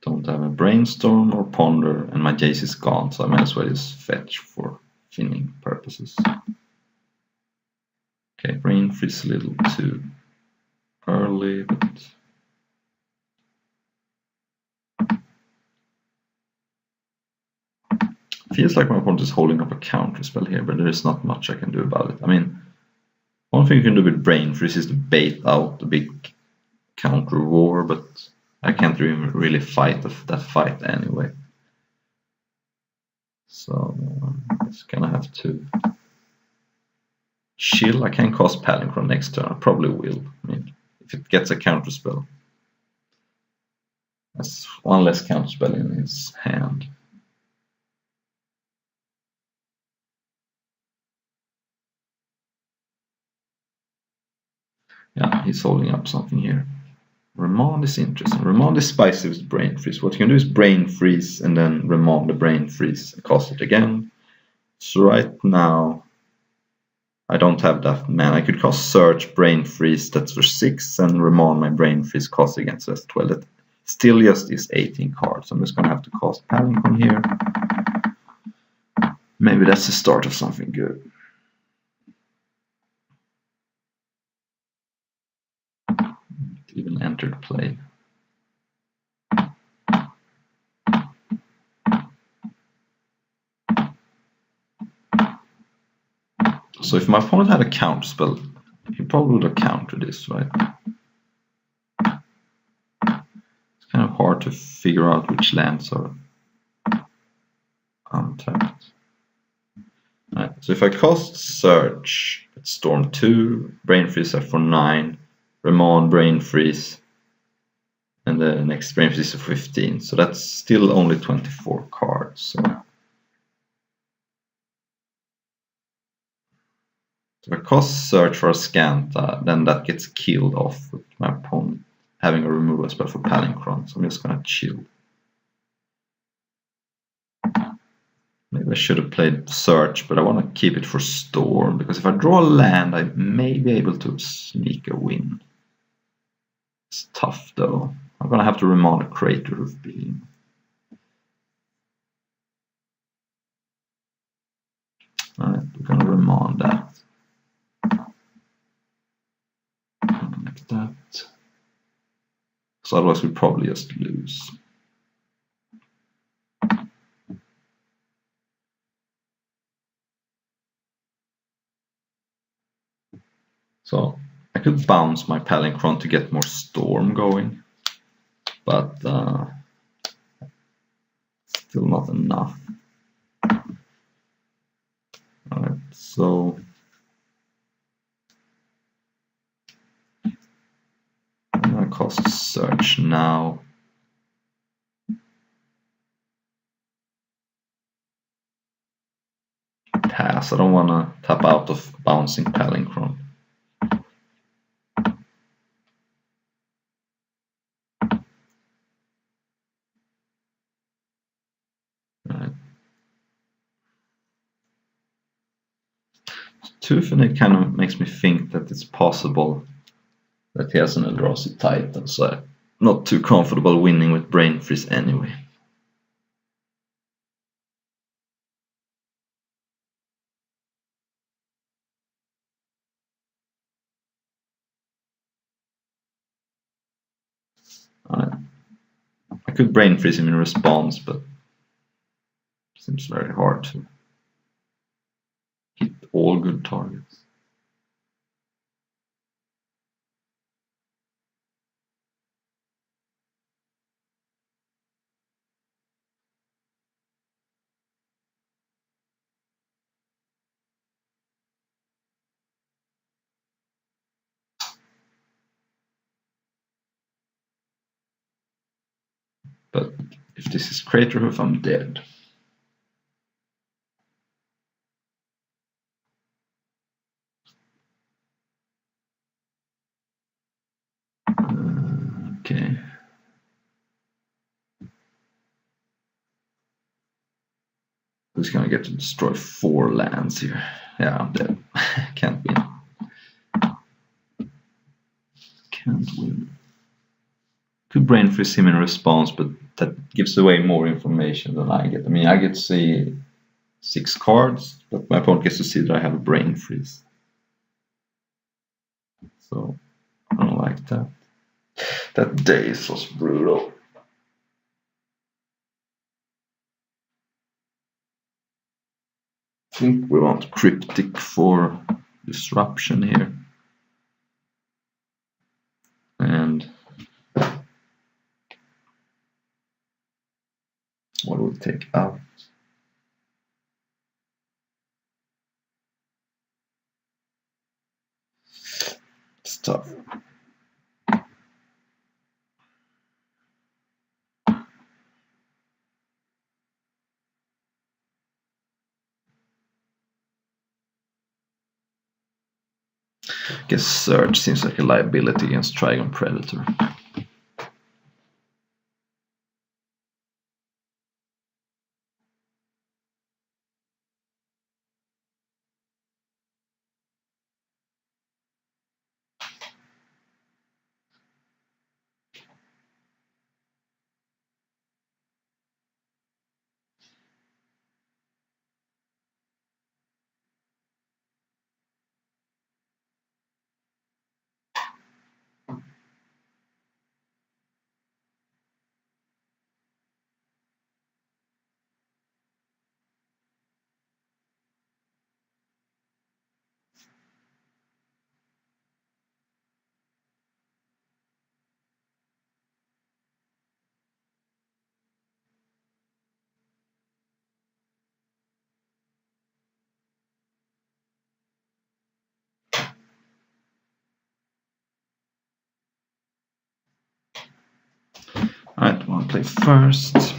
Don't have a brainstorm or ponder, and my Jace is gone, so I might as well just fetch for thinning purposes. Okay, brain freeze a little too early, but feels like my opponent is holding up a counter spell here, but there is not much I can do about it. I mean, one thing you can do with brain freeze is to bait out the big counter war, but I can't really fight that fight anyway. So I'm just gonna have to chill. I can cast Palinchron next turn. I probably will. I mean, if it gets a counter spell. That's one less counter spell in his hand. Yeah, he's holding up something here. Remand is interesting. Remand is spicy with brain freeze. What you can do is brain freeze and then remand the brain freeze and cast it again. So right now I don't have that mana. I could cast Search, Brain Freeze, that's for 6, and remand my Brain Freeze, cast against that's 12. That still just is 18 cards. I'm just gonna have to cast Palinchron here. Maybe that's the start of something good. It even entered play. So if my opponent had a counter spell, he probably would have countered this, right? It's kind of hard to figure out which lands are untapped. Right, so if I cast Search, it's Storm 2, Brain Freeze for 9, Remand, Brain Freeze, and the next Brain Freeze is 15. So that's still only 24 cards. So if I cast Search for a Scanta, then that gets killed off with my opponent having a removal spell for Palinchron. So I'm just gonna chill. Maybe I should have played Search, but I want to keep it for Storm, because if I draw a land, I may be able to sneak a win. It's tough though. I'm gonna have to remand a Craterhoof Beam. Alright, we're gonna remand that. Like that. So otherwise we probably just lose. So I could bounce my Palinchron to get more Storm going, but still not enough. Alright, so I'm gonna cast Search now. Pass. I don't want to tap out of bouncing Palinchron. Right. Tufin kind of makes me think that it's possible that he has an Eldrazi Titan, so I'm not too comfortable winning with Brain Freeze anyway. I could Brain Freeze him in response, but it seems very hard to hit all good targets. But if this is Craterhoof, I'm dead. Okay. Who's gonna get to destroy 4 lands here? Yeah, I'm dead. Can't win. Can't win. Could brain freeze him in response, but that gives away more information than I get. I mean, I get to see 6 cards, but my opponent gets to see that I have a brain freeze. So I don't like that. That daze was brutal. I think we want Cryptic for disruption here. And what will we take out? It's tough. I guess Surge seems like a liability against Trigon Predator. Alright, want to play first.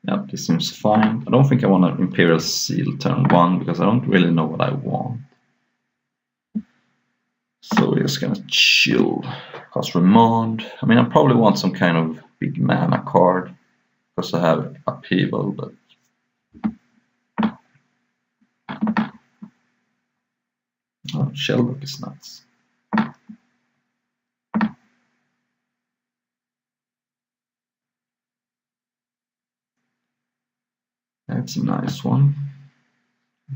Yep, this seems fine. I don't think I want an Imperial Seal turn 1 because I don't really know what I want. So we're just gonna chill. Cast Remand. I mean, I probably want some kind of big mana card because I have Upheaval, but oh, Shelldock is nuts. That's a nice one.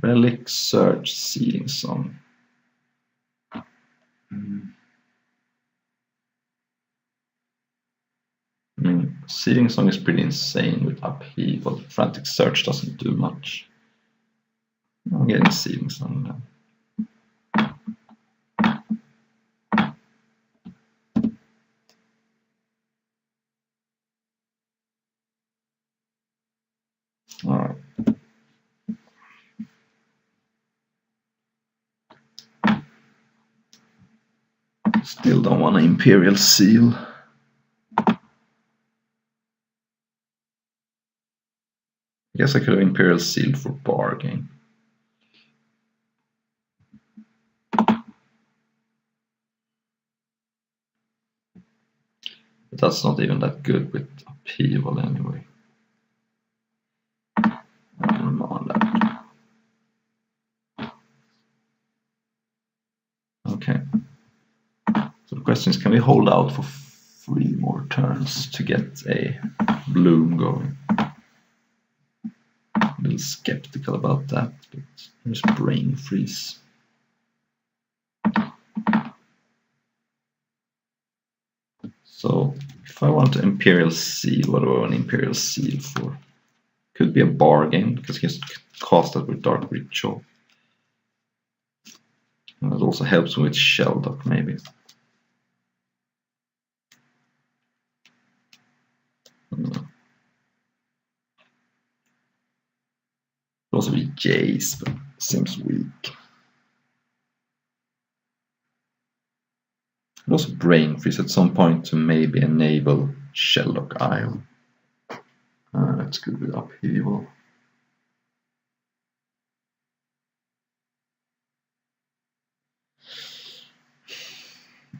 Relic, Surge, Seeding Song. I mean, Seeding Song is pretty insane with Upheaval. Frantic Search doesn't do much. I'm getting Seeding Song now. Alright. Still don't want an Imperial Seal. I guess I could have Imperial Seal for bargain. But that's not even that good with Upheaval anyway. I'm on that. Okay. So the question is, can we hold out for 3 more turns to get a bloom going? A little skeptical about that, but there's Brain Freeze. So if I want an Imperial Seal, what do I want an Imperial Seal for? Could be a bargain because he has cast that with Dark Ritual. And it also helps with Shelldock maybe. Could also be Jace, but seems weak. Could also Brain Freeze at some point to maybe enable Shelldock Isle. That's good with Upheaval.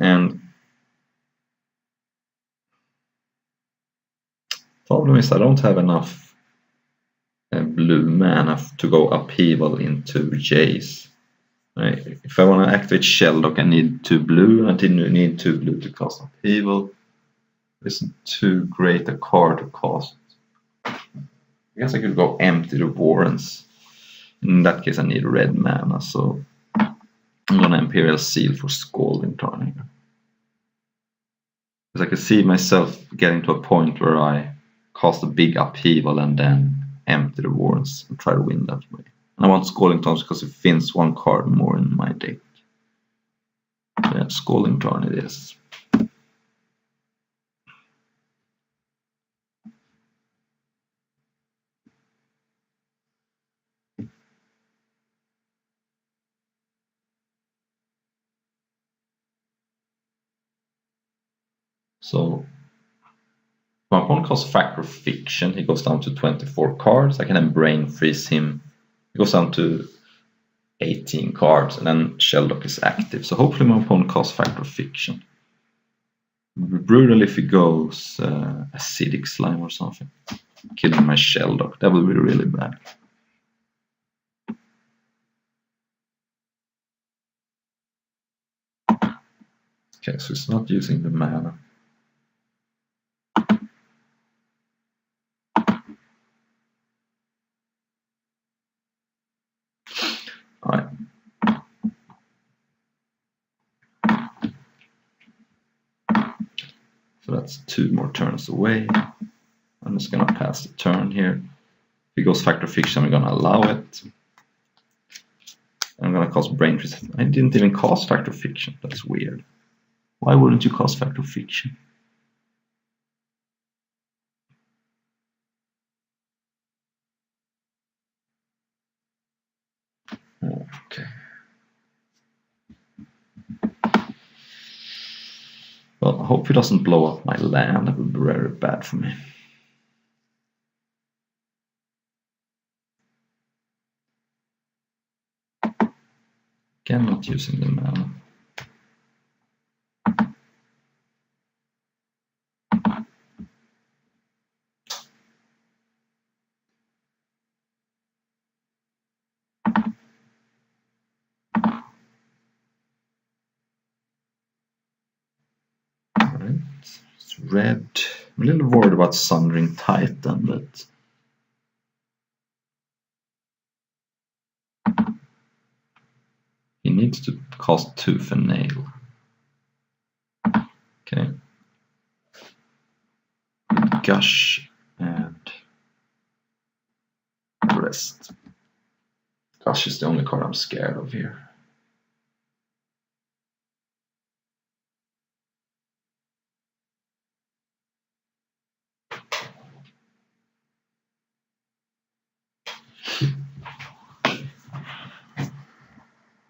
And Problem is I don't have enough blue mana to go upheaval into Jace. If I want to activate Shelldock, I need 2 blue. I didn't need 2 blue to cast upheaval. It isn't too great a card to cast. I guess I could go empty the Warrens. In that case, I need red mana, so I'm gonna Imperial Seal for Scalding Tarn here. Because I could see myself getting to a point where I cast a big upheaval and then empty the Warrens and try to win that way. And I want Scalding Tarn because it fins 1 card more in my deck. Yeah, Scalding Tarn it is. So my opponent casts Factor of Fiction. He goes down to 24 cards. I can then Brain Freeze him. He goes down to 18 cards, and then Shelldock is active. So hopefully my opponent casts Factor of Fiction. It would be brutal if he goes Acidic Slime or something. Killing my Shelldock. That would be really bad. Okay, so it's not using the mana. Alright. So that's 2 more turns away. I'm just gonna pass the turn here. If he goes Factor Fiction, I'm gonna allow it. I'm gonna cast Brain Freeze. I didn't even cast Factor Fiction. That's weird. Why wouldn't you cast Factor Fiction? Okay. Well, I hope he doesn't blow up my land. That would be very bad for me. Again, not using the mana. Alright, it's red. I'm a little worried about Sundering Titan, but he needs to cast Tooth and Nail. Okay. Gush and Rest. Gush is the only card I'm scared of here.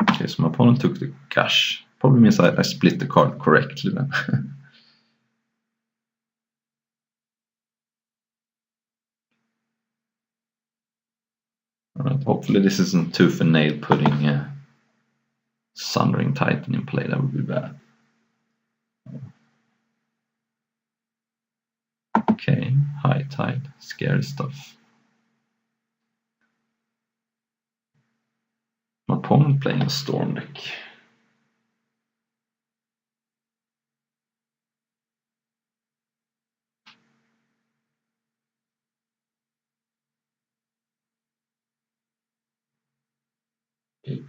Okay, so my opponent took the Gush. Probably means I split the card correctly then. Alright, hopefully this isn't Tooth and Nail putting Sundering Titan in play. That would be bad. Okay, High Tide, scary stuff. My opponent playing a Storm deck.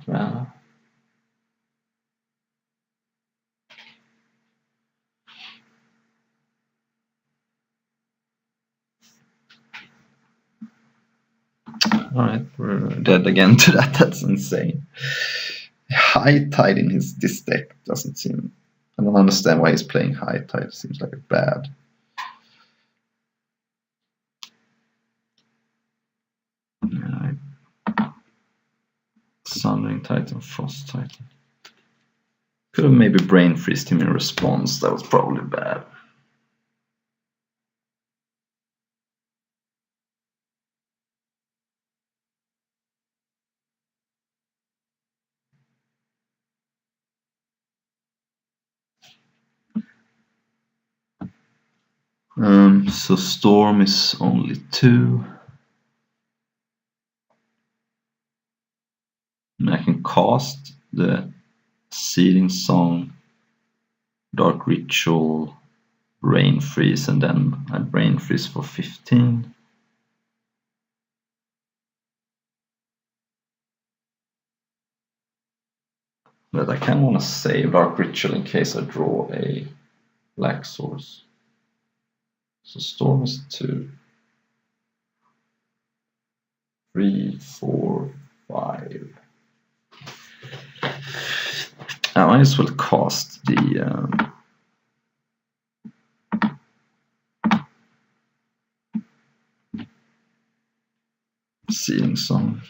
Mana. Alright, we're dead again to that. That's insane. High Tide in this deck doesn't seem. I don't understand why he's playing High Tide. It seems like a bad. Alright. Sundering Titan, Frost Titan. Could have maybe Brain Freezed him in response. That was probably bad. So storm is only 2. And I can cast the Searing Song, Dark Ritual, Rain Freeze, and then I Rain Freeze for 15. But I kind of want to save Dark Ritual in case I draw a black source. So storm is 2, 3, 4, 5. I might as well cast the Searing Song.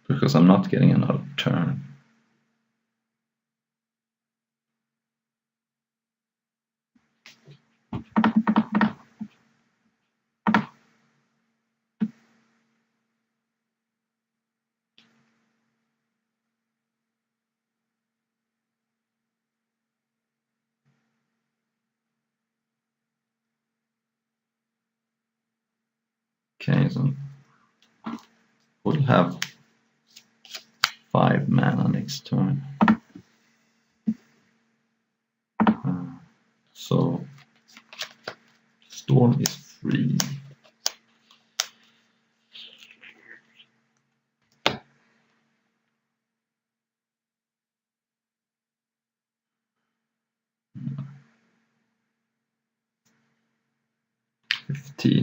Because I'm not getting another turn. Okay, so we'll have 5 mana next turn. So storm is free.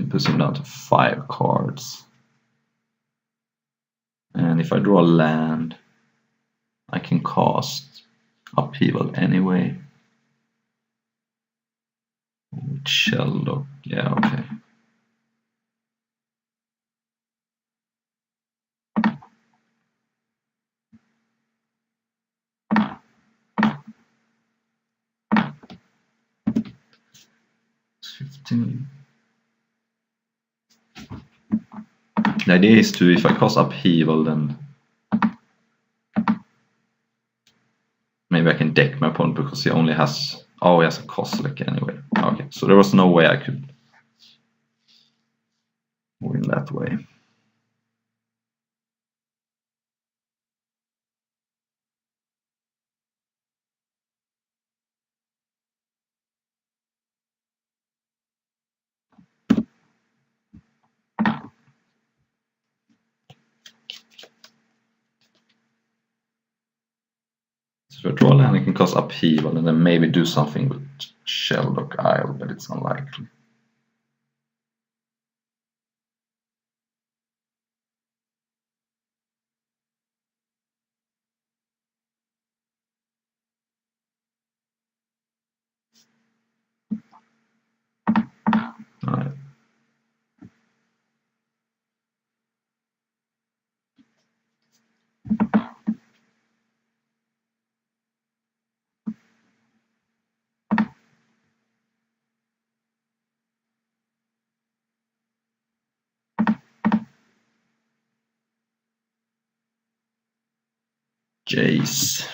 Puts him down to 5 cards. And if I draw a land, I can cast Upheaval anyway. With Shelldock, yeah, okay. It's 15. The idea is to, if I cast Upheaval, then maybe I can deck my opponent because he only has, oh, he has a Kozilek anyway. Okay, so there was no way I could win that way. So if I draw a land, I can cast Upheaval and then maybe do something with Shelldock Isle, but it's unlikely. Alright. Jace.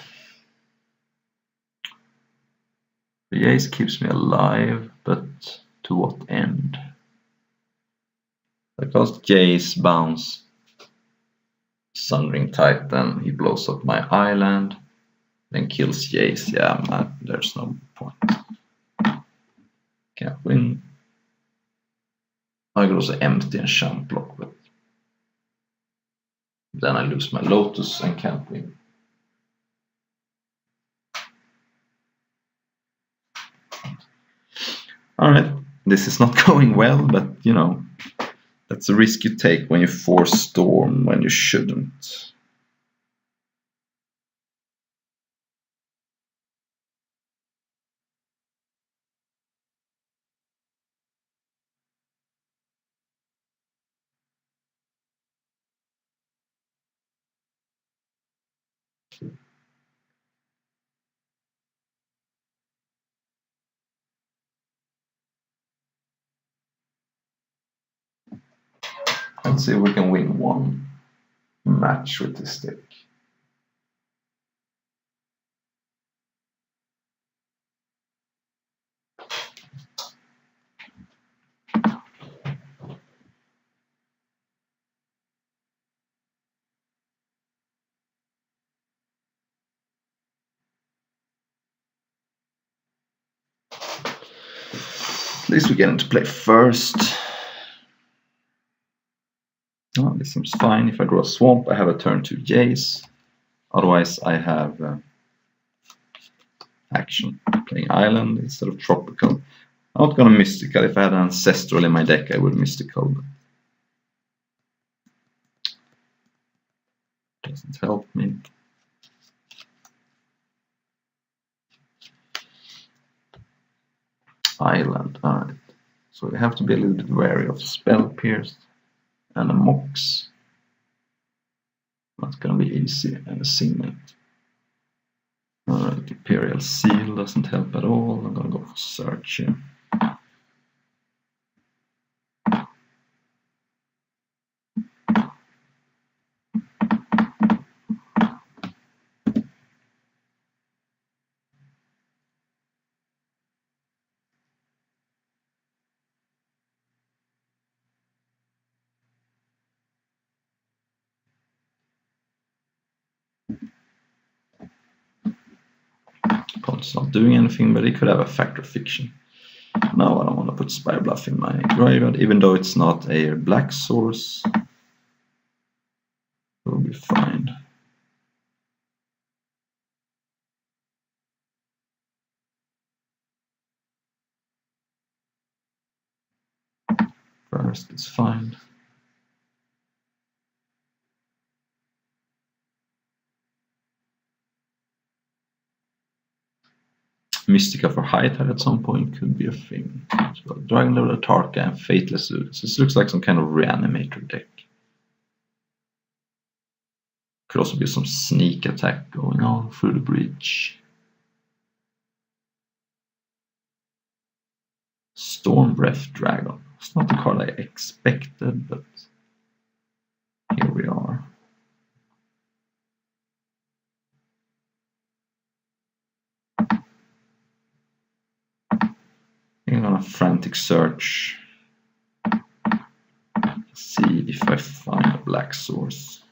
The Jace keeps me alive, but to what end? I cast Jace, bounce Sundering Titan, he blows up my island, then kills Jace. Yeah, man, there's no point. Can't win. I could also empty and Champ Block, but then I lose my Lotus and can't win. Alright, this is not going well, but you know, that's a risk you take when you force Storm when you shouldn't. Let's see if we can win one match with this deck. At least we get him to play first. Oh, this seems fine. If I draw a swamp, I have a turn 2 Jace. Otherwise, I have action playing island instead of tropical. I'm not gonna mystical. If I had an ancestral in my deck, I would mystical. But doesn't help me. Island, alright. So we have to be a little bit wary of Spell Pierce and a Mox. Not gonna be easy and a Signet. Alright, Imperial Seal doesn't help at all. I'm gonna go for Search here. Opponent's not doing anything, but he could have a Factor Fiction. No, I don't want to put Spire Bluff in my graveyard, even though it's not a black source. We'll be fine. First is fine. Mystica for high tide at some point could be a thing. So Dragon Level Tarka and Fateless Ludus. This looks like some kind of reanimator deck. Could also be some sneak attack going on through the bridge. Storm Breath Dragon. It's not the card I expected, but here we are. I'm on a frantic search. See if I find a black source.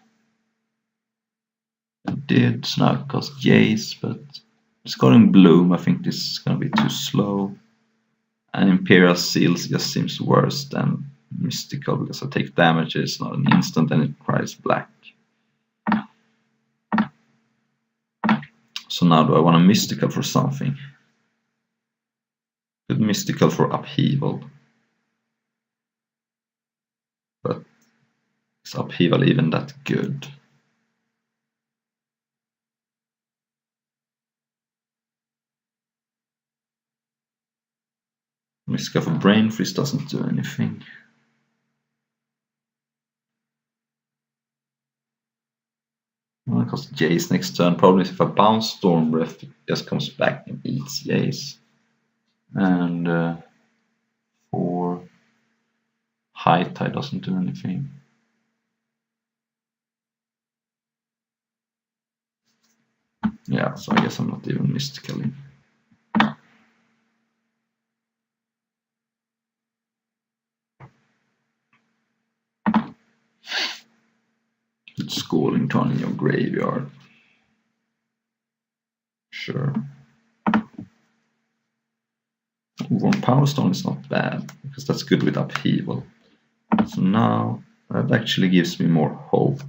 I did, so now it costs Jace, but it's going Bloom. I think this is going to be too slow. And Imperial Seals just seems worse than Mystical because I take damage, it's not an instant and it requires black. So now do I want a Mystical for something? Good Mystical for Upheaval. But is Upheaval even that good? Mystical for Brain Freeze doesn't do anything. Well, it costs Jace next turn. Probably if I bounce Storm Breath, it just comes back and eats Jace. And for High Tide doesn't do anything. Yeah, so I guess I'm not even mystically. Good Scalding Tarn in your graveyard. Sure. Worn Power Stone is not bad, because that's good with Upheaval. So now, that actually gives me more hope.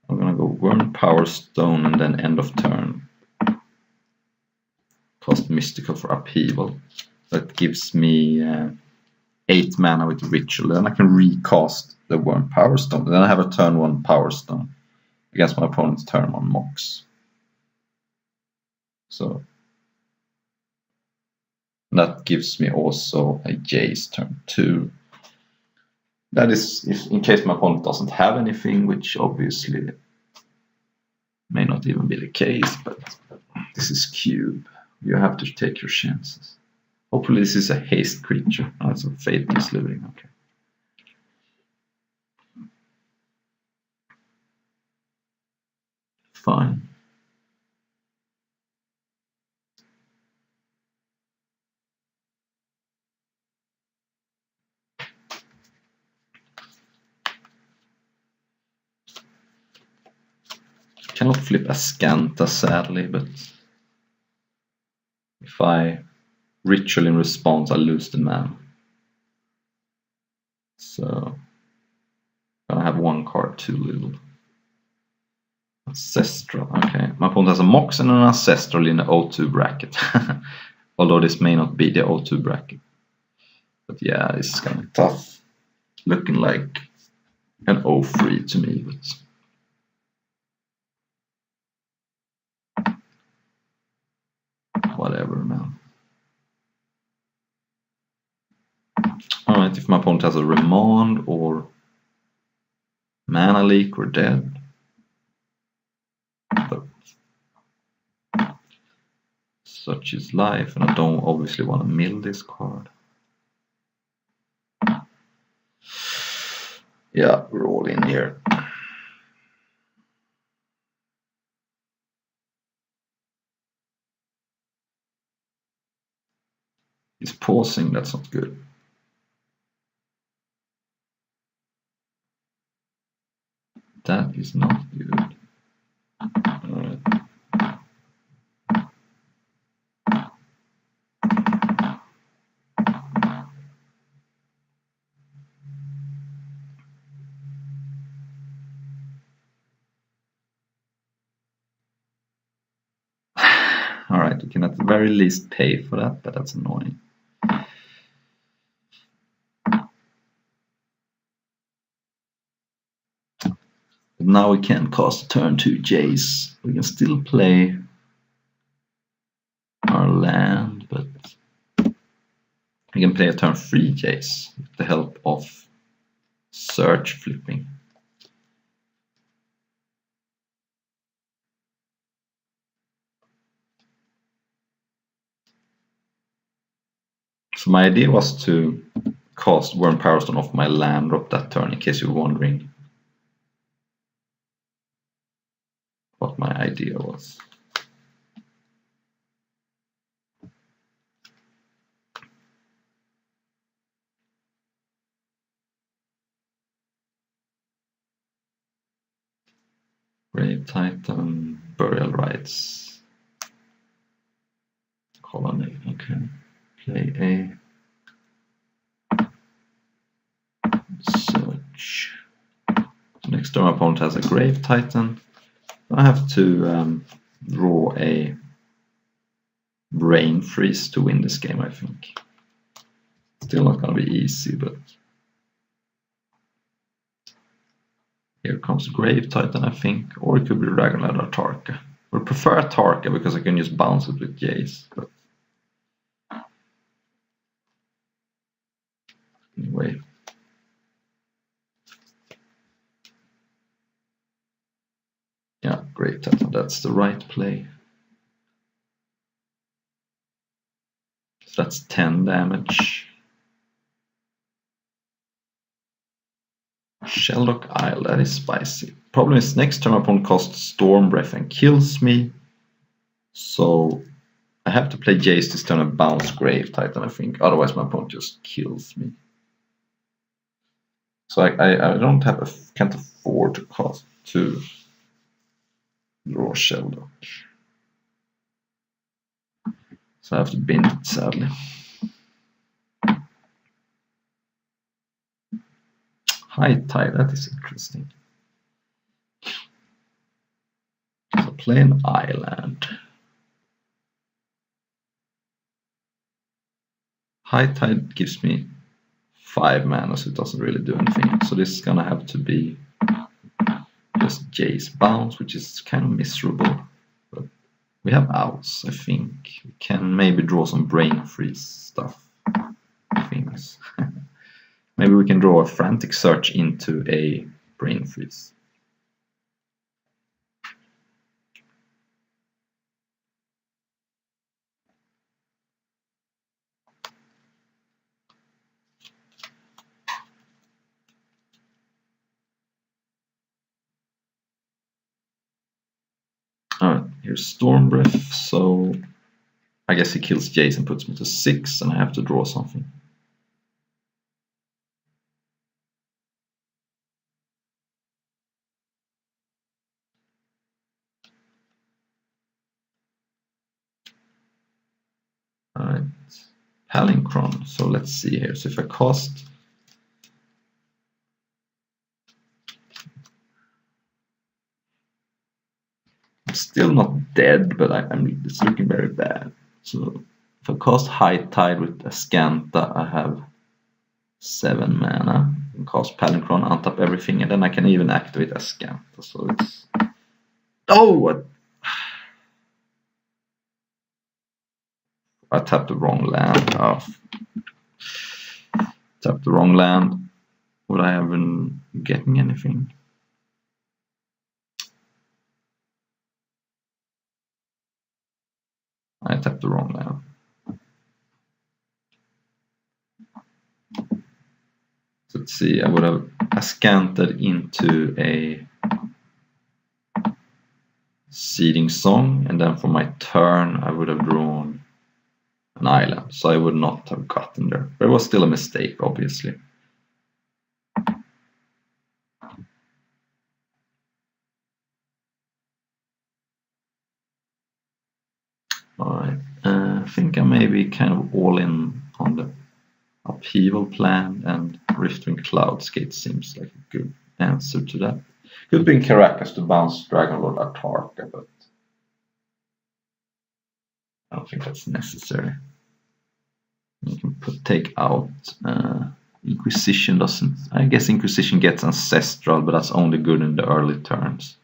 I'm gonna go Worn Power Stone and then end of turn. Cost Mystical for Upheaval. That gives me 8 mana with Ritual. Then I can recast the Worn Power Stone. Then I have a turn 1 Power Stone against my opponent's turn 1 Mox. So that gives me also a Jace turn 2. That is if in case my opponent doesn't have anything, which obviously may not even be the case, but this is Cube. You have to take your chances. Hopefully this is a haste creature. Oh, it's a Fateless Looting, okay. cannot flip Azcanta, sadly, but if I ritual in response, I lose the man. So I have one card too little. Ancestral, okay. My opponent has a Mox and an Ancestral in the O2 bracket. Although this may not be the O2 bracket. But yeah, this is kind of tough. Looking like an O3 to me, but whatever, man. Alright, if my opponent has a Remand or Mana Leak, we're dead. But such is life, and I don't obviously want to mill this card. Yeah, we're all in here. He's pausing, that's not good. That is not good. Alright. Alright, we can at the very least pay for that, but that's annoying. But now we can cast turn 2 Jace. We can still play our land, but we can play a turn 3 Jace with the help of search flipping. So my idea was to cast Worn Power Stone off my land drop that turn, in case you're wondering what my idea was. Grave Titan, Burial Rites, Colony, okay. Play a search. Next turn my opponent has a Grave Titan. I have to draw a Brain Freeze to win this game, I think. Still not gonna be easy, but here comes Grave Titan, I think, or it could be Dragonlad or Tarka. I would prefer Tarka because I can just bounce it with Jace, but anyway. Yeah, Grave Titan, that's the right play. So that's 10 damage. Shelldock Isle, that is spicy. Problem is next turn my opponent casts Storm Breath and kills me. So I have to play Jace this turn and bounce Grave Titan, I think. Otherwise my opponent just kills me. So I don't have can't afford to cast to draw Shelldock. So I have to bin it, sadly. High Tide, that is interesting. So play an island. High Tide gives me 5 mana, so it doesn't really do anything. So this is gonna have to be just Jace bounce, which is kind of miserable. But we have outs, I think. We can maybe draw some Brain Freeze stuff. Things. Maybe we can draw a Frantic Search into a Brain Freeze. Alright, here's Storm Breath, so I guess he kills Jace and puts me to 6, and I have to draw something. Palinchron. So let's see here. So if I cast I'm still not dead, but it's looking very bad. So if I cast High Tide with Azcanta, I have 7 mana. I can cast Palinchron, untap everything, and then I can even activate Azcanta. So it's what? I tapped the wrong land. Tapped the wrong land. Would I have been getting anything? I tapped the wrong land. So let's see, I would have Azcanted into a Seeding Song, and then for my turn I would have drawn an island, so I would not have gotten there. But it was still a mistake, obviously. Alright, I think I may be kind of all in on the Upheaval plan, and Riftwing Cloudscape seems like a good answer to that. Could be in Caracas to bounce Dragonlord Atarka, but I don't think that's necessary. You can take out Inquisition doesn't. I guess Inquisition gets Ancestral, but that's only good in the early turns.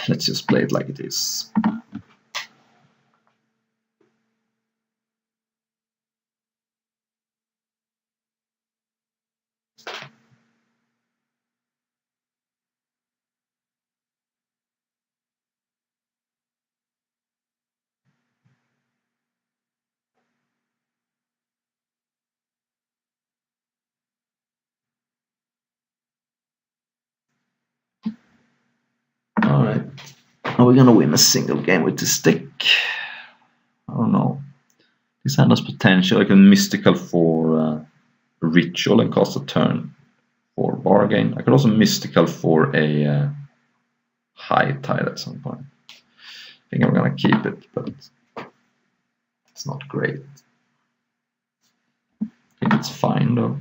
Let's just play it like it is. Alright. Are we gonna win a single game with this stick? I don't know. This hand has potential. I can Mystical for Ritual and cost a turn for Bargain. I could also Mystical for a High Tide at some point. I think I'm gonna keep it, but it's not great. I think it's fine though.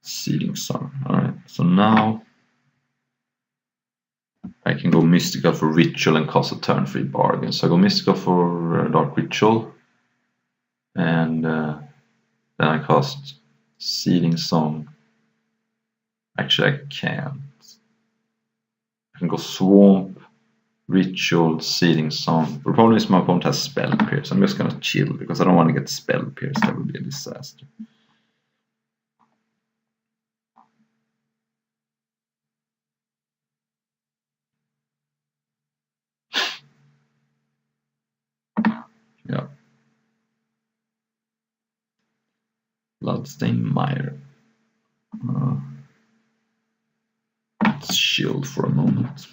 Seeding Song. Alright, so now I can go Mystical for Ritual and cost a turn free Bargain. So I go Mystical for Dark Ritual, and then I cast Seeding Song. Actually, I can't. I can go Swamp, Ritual, Seeding Song. The problem is my opponent has Spell Pierce. I'm just gonna chill because I don't want to get Spell Pierce. That would be a disaster. Yeah. Bloodstained Mire. Let's shield for a moment.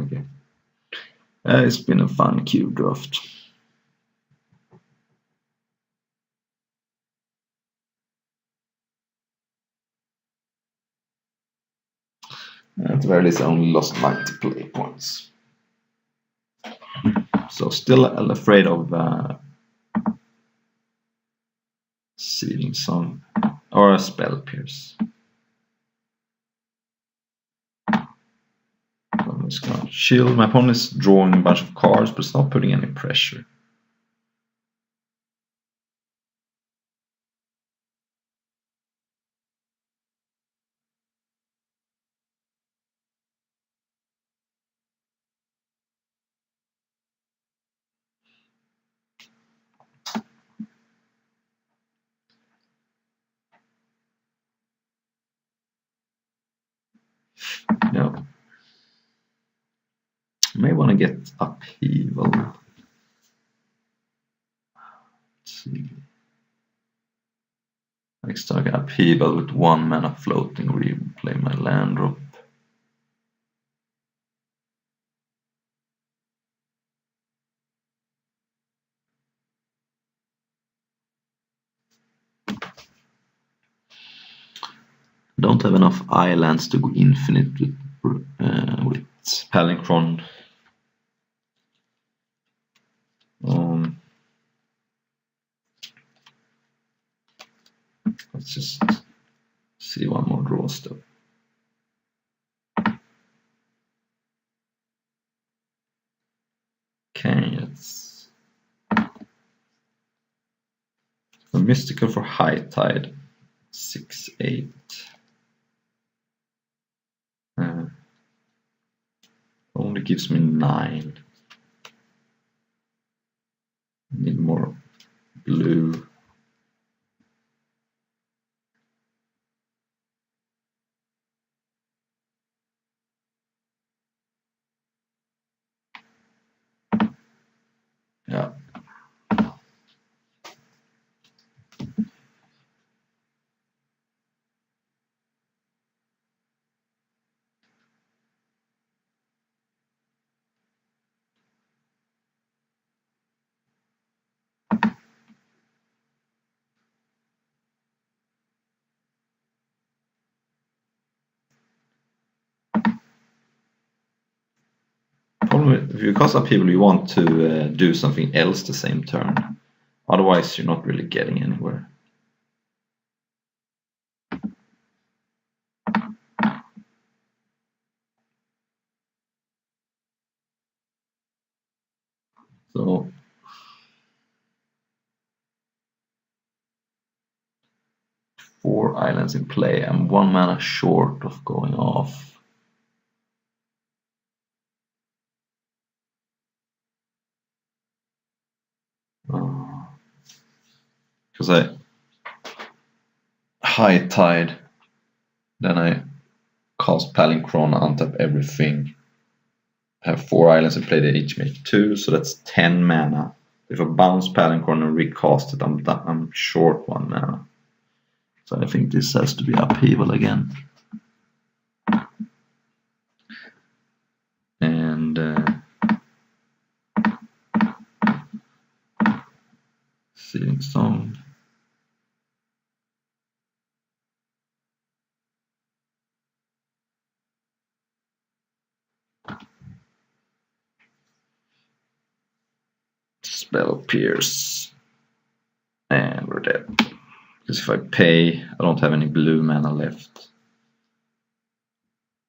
Okay. It's been a fun cube draft. At the very least, I only lost 90 play points. So still afraid of Seeding Song or a Spell Pierce. I'm just gonna chill. My opponent is drawing a bunch of cards, but it's not putting any pressure. Yeah. May want to get Upheaval. Let's see. Next target Upheaval with 1 mana floating, replay my land drop. Don't have enough islands to go infinite with Palinchron. Let's just see one more draw step. Okay, it's a Mystical for High Tide, 6/8. Only gives me 9. Need more blue. Yeah. Problem if you cast Upheaval, you want to do something else the same turn. Otherwise, you're not really getting anywhere. So 4 islands in play. I'm 1 mana short of going off. Because I High Tide, then I cast Palinchron, untap everything. I have 4 islands in play, they each make 2, so that's 10 mana. If I bounce Palinchron and recast it, I'm short 1 mana. So I think this has to be Upheaval again. And Searing Stone. Spell Pierce. And we're dead. Because if I pay, I don't have any blue mana left.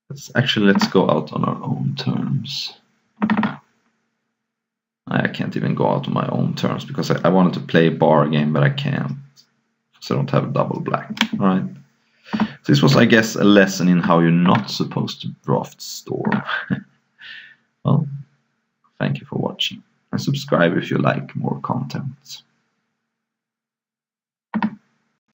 Let's go out on our own terms. I can't even go out on my own terms because I wanted to play a bar game, but I can't. Because I don't have a double black. Alright. This was, I guess, a lesson in how you're not supposed to draft Storm. Well, thank you for watching. And subscribe if you like more content.